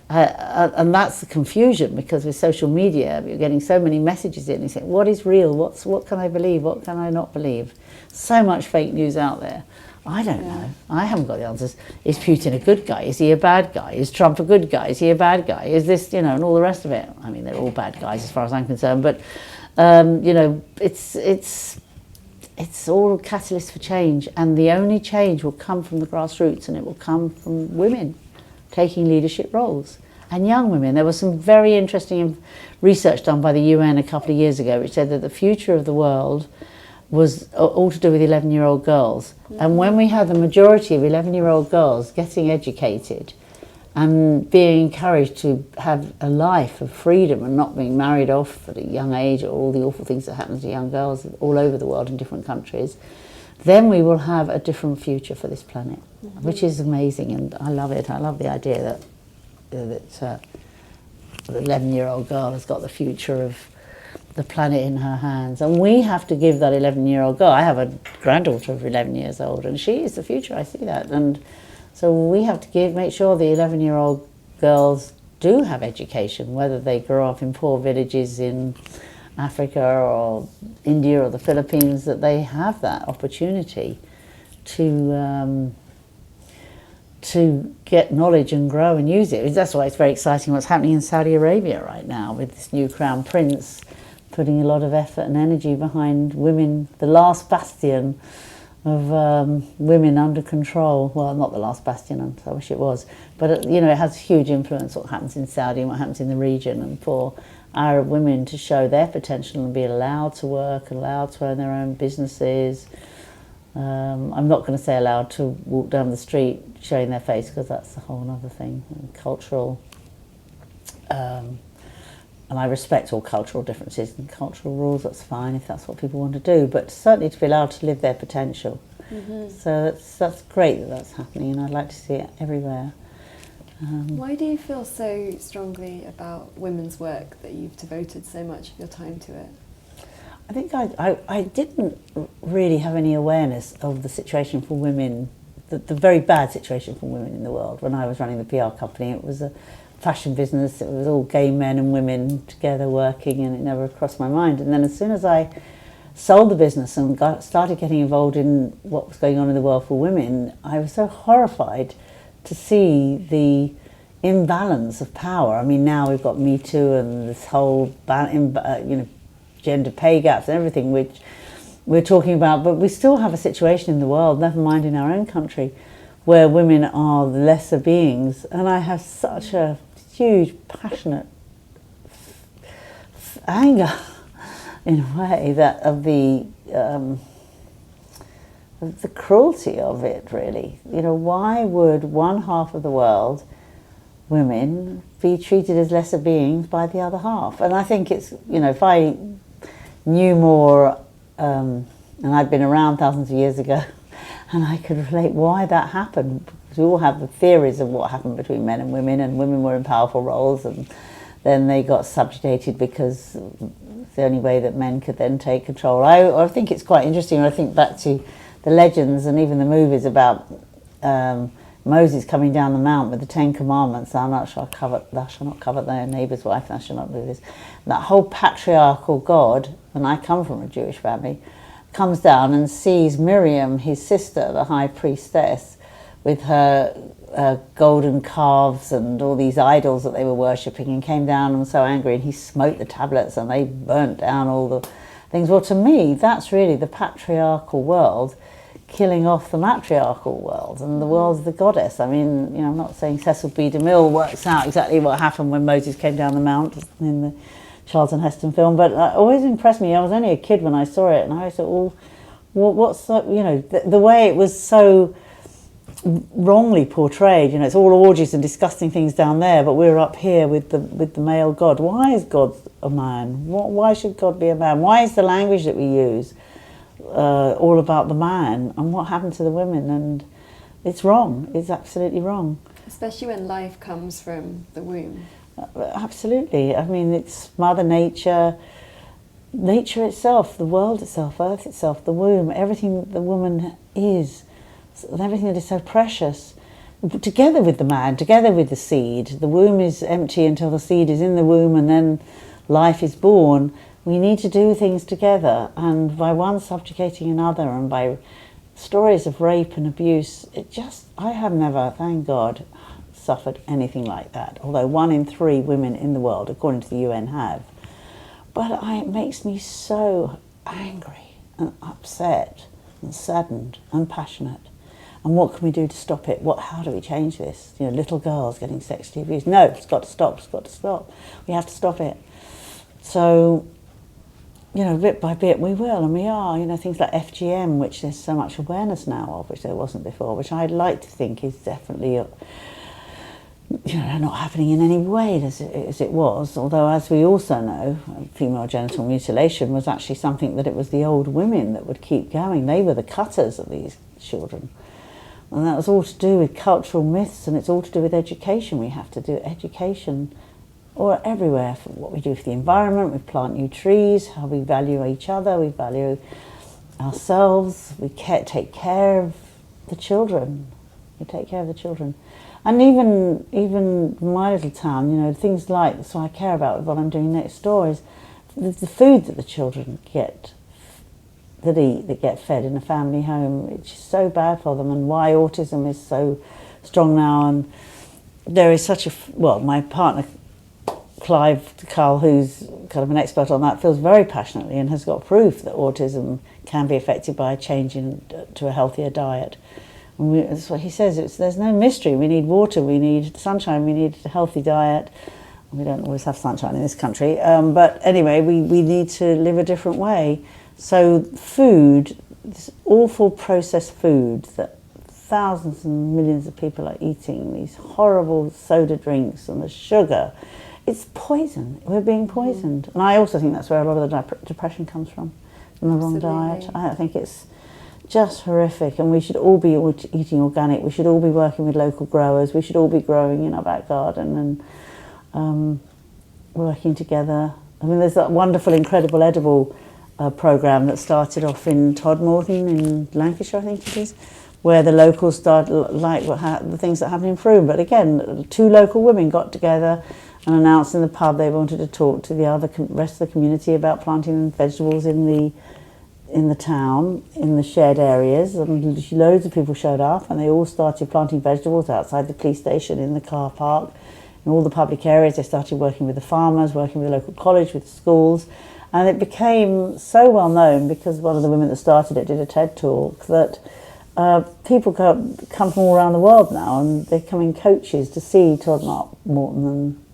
And that's the confusion, because with social media you're getting so many messages in, you think, what is real, what can I believe, what can I not believe? So much fake news out there. I don't know. I haven't got the answers. Is Putin a good guy? Is he a bad guy? Is Trump a good guy? Is he a bad guy? Is this, you know, and all the rest of it? I mean, they're all bad guys as far as I'm concerned, but, you know, it's all a catalyst for change, and the only change will come from the grassroots, and it will come from women taking leadership roles, and young women. There was some very interesting research done by the UN a couple of years ago which said that the future of the world was all to do with 11-year-old girls. And when we had the majority of 11-year-old girls getting educated and being encouraged to have a life of freedom and not being married off at a young age, or all the awful things that happen to young girls all over the world in different countries, then we will have a different future for this planet, which is amazing, and I love it. I love the idea that the 11-year-old girl has got the future of the planet in her hands, and we have to give that 11-year-old girl. I have a granddaughter of 11 years old, and she is the future. I see that, and so we have to make sure the 11-year-old girls do have education, whether they grow up in poor villages in Africa or India or the Philippines, that they have that opportunity to get knowledge and grow and use it. That's why it's very exciting what's happening in Saudi Arabia right now with this new crown prince putting a lot of effort and energy behind women, the last bastion of women under control. Well, not the last bastion, I wish it was, but you know, it has huge influence what happens in Saudi and what happens in the region, and for Arab women to show their potential and be allowed to work, allowed to own their own businesses. I'm not going to say allowed to walk down the street showing their face, because that's a whole other thing, and cultural, and I respect all cultural differences and cultural rules. That's fine if that's what people want to do, but certainly to be allowed to live their potential. So that's great that that's happening, and I'd like to see it everywhere. Why do you feel so strongly about women's work that you've devoted so much of your time to it? I think I didn't really have any awareness of the situation for women, the very bad situation for women in the world. When I was running the PR company, it was a fashion business, it was all gay men and women together working, and it never crossed my mind. And then as soon as I sold the business and started getting involved in what was going on in the world for women, I was so horrified to see the imbalance of power. I mean, now we've got Me Too and this whole gender pay gaps and everything, which we're talking about, but we still have a situation in the world, never mind in our own country, where women are the lesser beings. And I have such a huge, passionate anger, in a way, that of the cruelty of it, really. You know, why would one half of the world, women, be treated as lesser beings by the other half? And I think it's, you know, if I knew more, and I'd been around thousands of years ago, and I could relate why that happened. Because we all have the theories of what happened between men and women were in powerful roles, and then they got subjugated because it's the only way that men could then take control. I think it's quite interesting when I think back to the legends and even the movies about Moses coming down the mount with the 10 Commandments. Thou shalt not covet thy neighbour's wife, thou shalt not do this. And that whole patriarchal God, and I come from a Jewish family, comes down and sees Miriam, his sister, the high priestess, with her golden calves and all these idols that they were worshipping, and came down and was so angry, and he smote the tablets and they burnt down all the things. Well, to me, that's really the patriarchal world killing off the matriarchal world and the world of the goddess. I mean, you know, I'm not saying Cecil B. DeMille works out exactly what happened when Moses came down the mount in the Charlton Heston film, but it always impressed me. I was only a kid when I saw it, and I always thought, well, what's the, you know, the way it was so wrongly portrayed. You know, it's all orgies and disgusting things down there, but we're up here with the male God. Why is God a man? Why should God be a man? Why is the language that we use all about the man, and what happened to the women? And it's wrong. It's absolutely wrong. Especially when life comes from the womb. Absolutely. I mean, it's Mother Nature, nature itself, the world itself, Earth itself, the womb, everything the woman is, and everything that is so precious, together with the man, together with the seed. The womb is empty until the seed is in the womb, and then life is born. We need to do things together, and by one subjugating another, and by stories of rape and abuse, I have never, thank God, suffered anything like that. Although 1 in 3 women in the world, according to the UN, have. But it makes me so angry and upset and saddened and passionate. And what can we do to stop it? How do we change this? Little girls getting sexually abused. No, it's got to stop, it's got to stop. We have to stop it. So, bit by bit we will, and we are. Things like FGM, which there's so much awareness now of, which there wasn't before, which I'd like to think is definitely not happening in any way as it was, although as we also know, female genital mutilation was actually something that it was the old women that would keep going. They were the cutters of these children. And that was all to do with cultural myths, and it's all to do with education. We have to do education or everywhere, for what we do for the environment. We plant new trees, how we value each other, we value ourselves, we take care of the children. We take care of the children. And even my little town, things like, so I care about what I'm doing next door is the food that the children get, that get fed in a family home. It's just so bad for them, and why autism is so strong now. And there is such my partner, Clive Carl, who's kind of an expert on that, feels very passionately and has got proof that autism can be affected by a change to a healthier diet. That's what he says. There's no mystery. We need water, we need sunshine, we need a healthy diet. We don't always have sunshine in this country, but anyway, we need to live a different way. So food, this awful processed food that thousands and millions of people are eating, these horrible soda drinks and the sugar, it's poison. We're being poisoned. And I also think that's where a lot of the depression comes from the wrong diet. I think it's just horrific, and we should all be eating organic. We should all be working with local growers. We should all be growing in our back garden and working together. I mean, there's that wonderful, incredible edible programme that started off in Todmorden in Lancashire, I think it is, where the locals started like the things that happen in Frome. But again, 2 local women got together and announced in the pub they wanted to talk to the rest of the community about planting vegetables in the town, in the shared areas, and loads of people showed up, and they all started planting vegetables outside the police station, in the car park, in all the public areas. They started working with the farmers, working with the local college, with the schools, and it became so well known because one of the women that started it did a TED talk that people come from all around the world now, and they're coming coaches to see Todmorden, and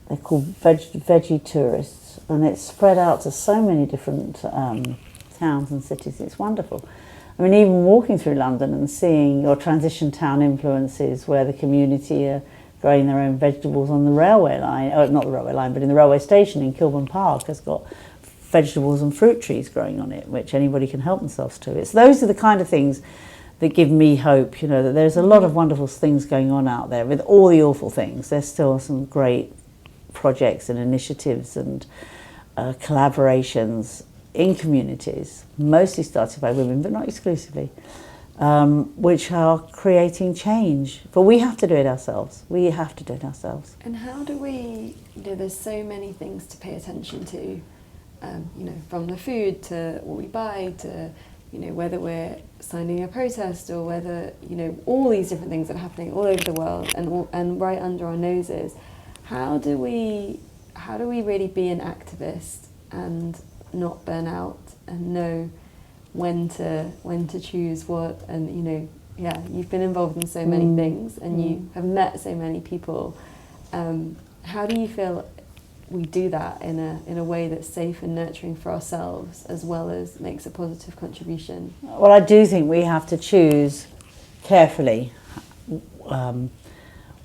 they're called veggie tourists, and it's spread out to so many different towns and cities. It's wonderful. I mean, even walking through London and seeing your transition town influences where the community are growing their own vegetables on the railway line, not the railway line, but in the railway station in Kilburn Park has got vegetables and fruit trees growing on it, which anybody can help themselves to. Those are the kind of things that give me hope, that there's a lot of wonderful things going on out there. With all the awful things, there's still some great projects and initiatives and collaborations in communities, mostly started by women, but not exclusively, which are creating change. But we have to do it ourselves. We have to do it ourselves. And how do we, there's so many things to pay attention to, from the food to what we buy to, whether we're signing a protest or whether, all these different things that are happening all over the world and right under our noses. How do we really be an activist and not burn out and know when to choose what? And you've been involved in so many things and you have met so many people. How do you feel we do that in a way that's safe and nurturing for ourselves as well as makes a positive contribution? Well, I do think we have to choose carefully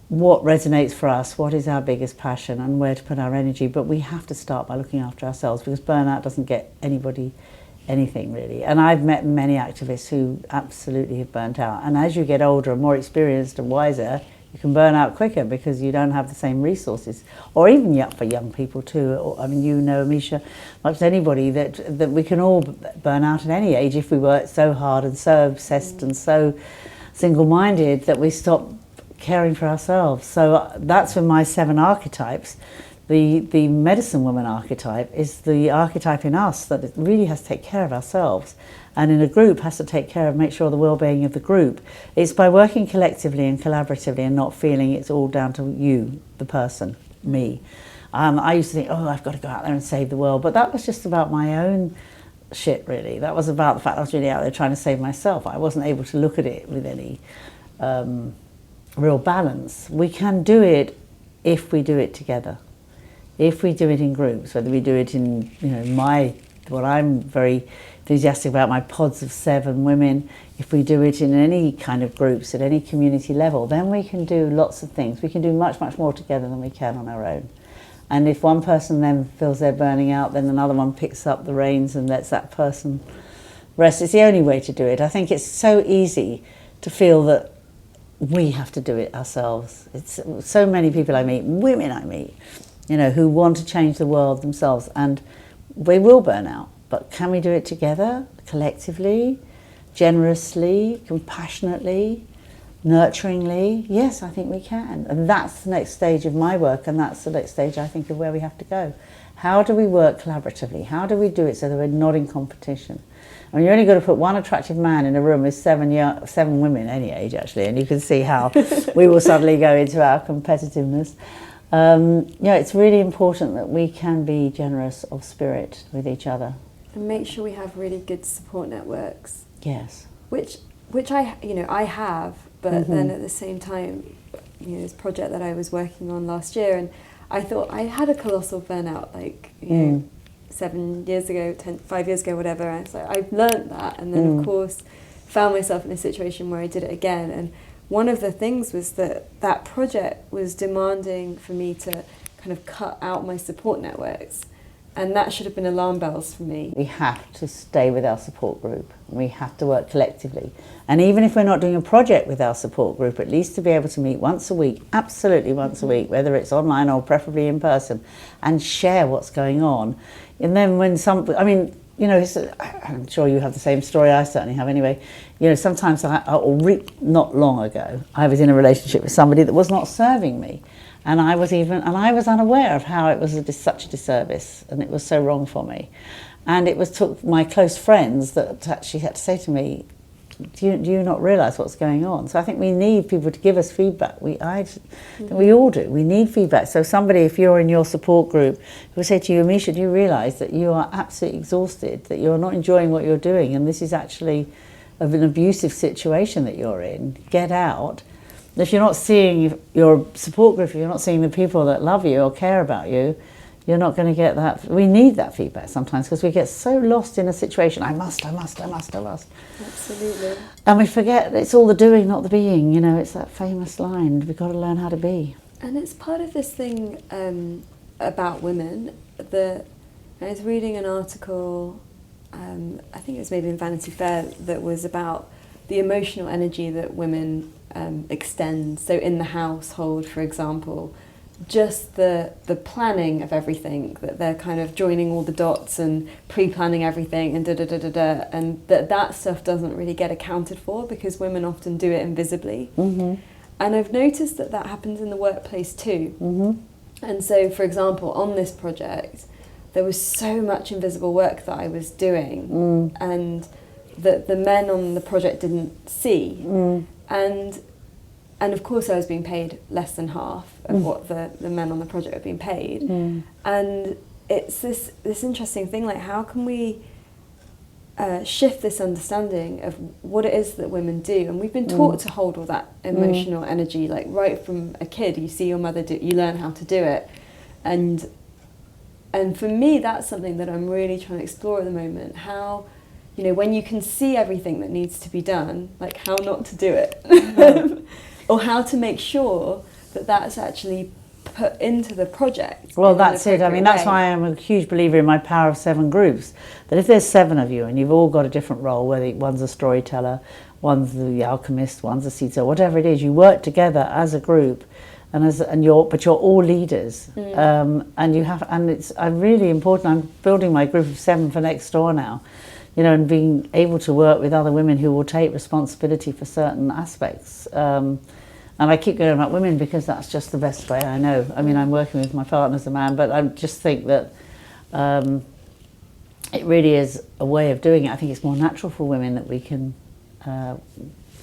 what resonates for us, what is our biggest passion and where to put our energy, but we have to start by looking after ourselves because burnout doesn't get anybody anything really. And I've met many activists who absolutely have burnt out, and as you get older and more experienced and wiser, you can burn out quicker because you don't have the same resources, or even for young people too. I mean, Amisha, much as anybody, that we can all burn out at any age if we work so hard and so obsessed and so single-minded that we stop caring for ourselves. So that's with my 7 archetypes. The medicine woman archetype is the archetype in us that it really has to take care of ourselves, and in a group has to take care of, make sure the well-being of the group. It's by working collectively and collaboratively and not feeling it's all down to you, the person, me. I used to think, oh, I've got to go out there and save the world, but that was just about my own shit, really. That was about the fact I was really out there trying to save myself. I wasn't able to look at it with any real balance. We can do it if we do it together. If we do it in groups, whether we do it in, what I'm very enthusiastic about, my pods of 7 women, if we do it in any kind of groups at any community level, then we can do lots of things. We can do much, much more together than we can on our own. And if one person then feels they're burning out, then another one picks up the reins and lets that person rest. It's the only way to do it. I think it's so easy to feel that we have to do it ourselves. It's so many people I meet, women I meet, who want to change the world themselves, and we will burn out. But can we do it together, collectively, generously, compassionately, nurturingly? Yes, I think we can. And that's the next stage of my work, and that's the next stage, I think, of where we have to go. How do we work collaboratively? How do we do it so that we're not in competition? I mean, you're only got to put one attractive man in a room with 7 women, any age actually, and you can see how we will suddenly go into our competitiveness. It's really important that we can be generous of spirit with each other. And make sure we have really good support networks. Yes. Which I have, but then at the same time, this project that I was working on last year, and I thought I had a colossal burnout, 7 years ago, 5 years ago, whatever. And so I've learned that, and then of course found myself in a situation where I did it again. And one of the things was that project was demanding for me to kind of cut out my support networks. And that should have been alarm bells for me. We have to stay with our support group. We have to work collectively. And even if we're not doing a project with our support group, at least to be able to meet once a week, absolutely once a week, whether it's online or preferably in person, and share what's going on. And then when I'm sure you have the same story, I certainly have anyway. Sometimes not long ago, I was in a relationship with somebody that was not serving me. And I was unaware of how it was such a disservice, and it was so wrong for me. And it took my close friends that actually had to say to me, do you not realise what's going on? So I think we need people to give us feedback. We all do. We need feedback. So somebody, if you're in your support group, will say to you, Amisha, do you realise that you are absolutely exhausted, that you're not enjoying what you're doing, and this is actually an abusive situation that you're in? Get out. If you're not seeing your support group, if you're not seeing the people that love you or care about you, you're not going to get that. We need that feedback sometimes because we get so lost in a situation. I must. Absolutely. And we forget it's all the doing, not the being. It's that famous line, we've got to learn how to be. And it's part of this thing about women. I was reading an article, I think it was maybe in Vanity Fair, that was about the emotional energy that women extend. So in the household, for example, just the planning of everything, that they're kind of joining all the dots and pre-planning everything and da-da-da-da-da, and that stuff doesn't really get accounted for because women often do it invisibly. And I've noticed that happens in the workplace too. And so, for example, on this project, there was so much invisible work that I was doing and that the men on the project didn't see. And of course I was being paid less than half of what the men on the project were being paid. And it's this interesting thing, how can we shift this understanding of what it is that women do? And we've been taught to hold all that emotional energy, right from a kid. You see your mother do it, you learn how to do it. And for me, that's something that I'm really trying to explore at the moment. How, when you can see everything that needs to be done, how not to do it. Or how to make sure that that's actually put into the project. Well, that's it. I mean, that's why I'm a huge believer in my power of 7 groups. That if there's 7 of you and you've all got a different role, whether one's a storyteller, one's the alchemist, one's a seed sower, whatever it is, you work together as a group, but you're all leaders. And it's really important. I'm building my group of 7 for next door now. And being able to work with other women who will take responsibility for certain aspects And I keep going about women because that's just the best way I know. I mean, I'm working with my partner as a man, but I just think that it really is a way of doing it. I think it's more natural for women that we can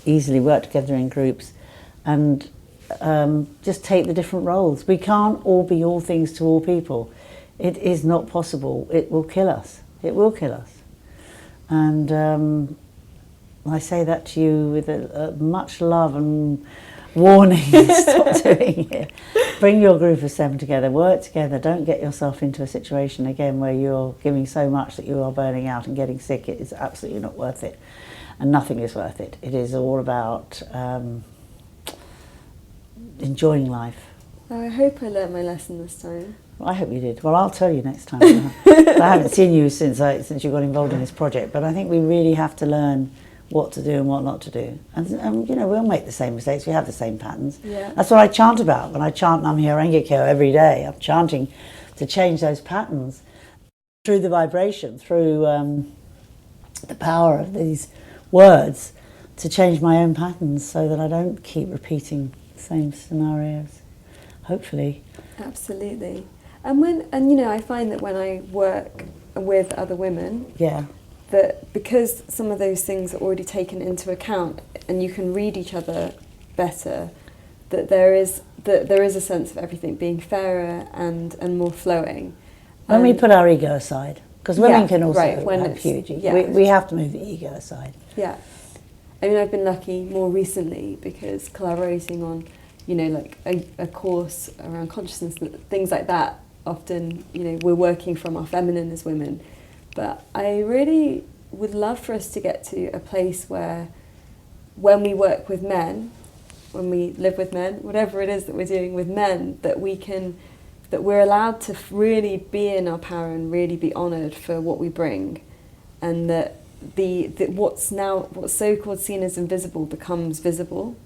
easily work together in groups and just take the different roles. We can't all be all things to all people. It is not possible. It will kill us. It will kill us. And I say that to you with a much love and warning. Stop doing it. Bring your group of 7 together, work together. Don't get yourself into a situation again where you're giving so much that you are burning out and getting sick. It is absolutely not worth it. And nothing is worth it. It is all about enjoying life. I hope I learnt my lesson this time. I hope you did. Well, I'll tell you next time. I haven't seen you since you got involved in this project, but I think we really have to learn what to do and what not to do. And you know, we'll make the same mistakes. We have the same patterns. Yeah. That's what I chant about. When I chant Nam-myoho-renge-kyo every day, I'm chanting to change those patterns through the vibration, through the power of these words, to change my own patterns so that I don't keep repeating the same scenarios, hopefully. Absolutely. And you know, I find that when I work with other women, Yeah. that because some of those things are already taken into account and you can read each other better, that there is a sense of everything being fairer and more flowing. When we put our ego aside, because women can also when have it's, huge ego. yeah. We have to move the ego aside. Yeah. I mean, I've been lucky more recently because collaborating on, you know, like a course around consciousness, things like that, often, you know, we're working from our feminine as women. But I really would love for us to get to a place where when we work with men, when we live with men, whatever it is that we're doing with men, that we're allowed to really be in our power and really be honoured for what we bring, and that what's so-called seen as invisible becomes visible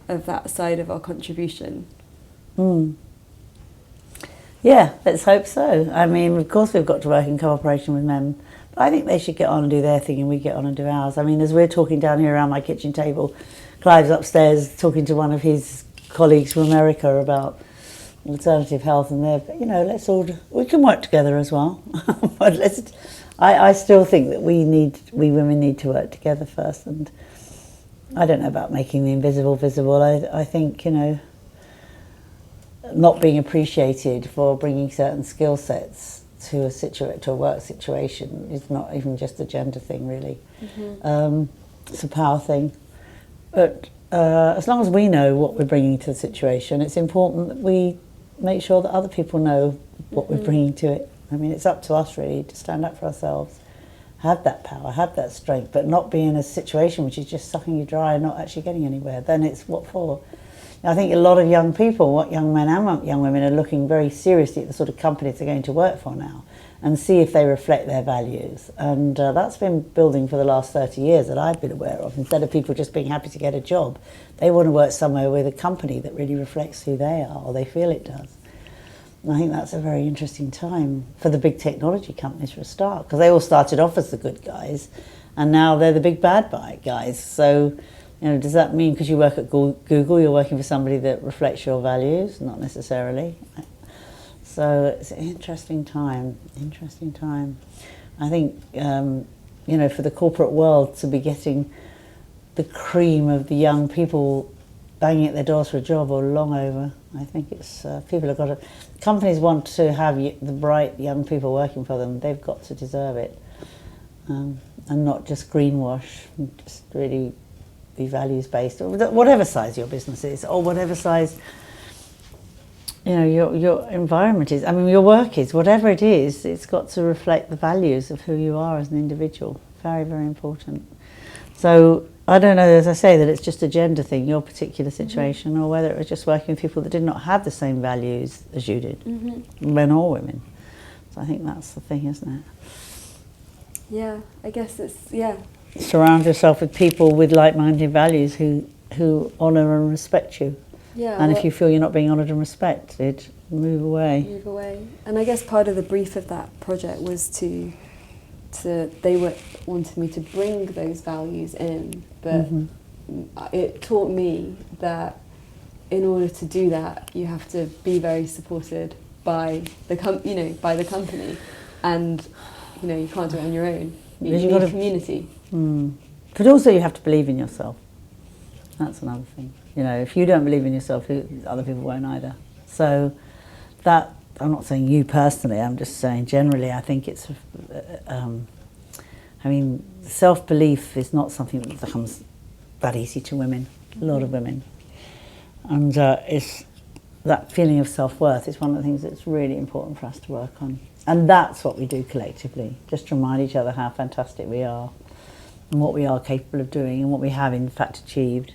of that side of our contribution. Yeah, let's hope so. I mean, of course we've got to work in cooperation with men, but I think they should get on and do their thing and we get on and do ours. I mean, as we're talking down here around my kitchen table, Clive's upstairs talking to one of his colleagues from America about alternative health, and they're, you know, we can work together as well. But I still think that we women need to work together first, and I don't know about making the invisible visible. I think, you know, not being appreciated for bringing certain skill sets to a work situation is not even just a gender thing, really. It's a power thing. But as long as we know what we're bringing to the situation, it's important that we make sure that other people know what we're bringing to it. I mean, it's up to us, really, to stand up for ourselves, have that power, have that strength, but not be in a situation which is just sucking you dry and not actually getting anywhere. Then it's what for? I think a lot of young people, what young men and young women, are looking very seriously at the sort of companies they're going to work for now and see if they reflect their values. And that's been building for the last 30 years that I've been aware of. Instead of people just being happy to get a job, they want to work somewhere with a company that really reflects who they are, or they feel it does. And I think that's a very interesting time for the big technology companies for a start, because they all started off as the good guys and now they're the big bad guys. So, you know, does that mean because you work at Google, you're working for somebody that reflects your values? Not necessarily. So it's an interesting time. I think, you know, for the corporate world to be getting the cream of the young people banging at their doors for a job or long over, I think it's people have got to. Companies want to have the bright young people working for them. They've got to deserve it, and not just greenwash. Just really be values based, or whatever size your business is, or whatever size, you know, your environment is. I mean, your work is. Whatever it is, it's got to reflect the values of who you are as an individual. Very, very important. So I don't know, as I say, that it's just a gender thing, your particular situation, or whether it was just working with people that did not have the same values as you did, men or women. So I think that's the thing, isn't it? Yeah, I guess it's, Surround yourself with people with like-minded values who honour and respect you. Yeah. And if you feel you're not being honoured and respected, move away. Move away. And I guess part of the brief of that project was they wanted me to bring those values in, but it taught me that in order to do that, you have to be very supported by the by the company, and you can't do it on your own. You need a community. But also you have to believe in yourself. That's another thing. If you don't believe in yourself, other people won't either. So that, I'm not saying you personally, I'm just saying generally, I think it's, self-belief is not something that becomes that easy to women, a lot of women. And it's that feeling of self-worth is one of the things that's really important for us to work on. And that's what we do collectively, just to remind each other how fantastic we are and what we are capable of doing and what we have in fact achieved.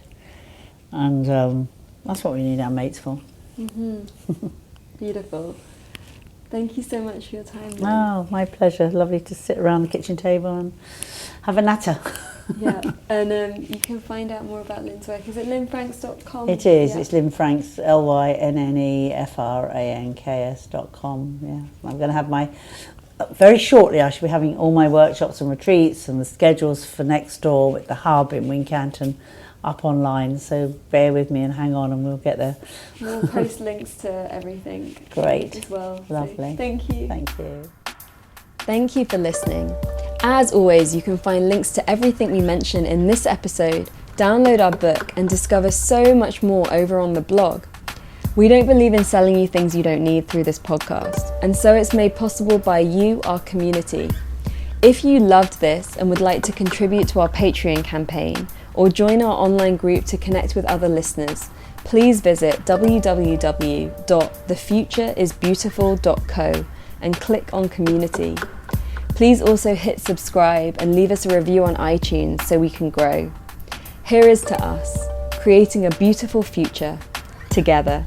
And that's what we need our mates for. Beautiful. Thank you so much for your time, Lynne. Oh, my pleasure. Lovely to sit around the kitchen table and have a natter. Yeah, and you can find out more about Lynne's work. Is it lynnefranks.com? It is. Yeah. It's Lynne Franks, LYNNEFRANKS.com. Yeah, I'm going to have very shortly I should be having all my workshops and retreats and the schedules for next door with the hub in Wincanton up online. So bear with me and hang on, and we'll get there. We'll post links to everything. Great. As well. Lovely. So, thank you. Thank you. Thank you for listening. As always, you can find links to everything we mention in this episode, download our book, and discover so much more over on the blog. We don't believe in selling you things you don't need through this podcast, and so it's made possible by you, our community. If you loved this and would like to contribute to our Patreon campaign or join our online group to connect with other listeners, please visit www.thefutureisbeautiful.co and click on community. Please also hit subscribe and leave us a review on iTunes so we can grow. Here is to us, creating a beautiful future together.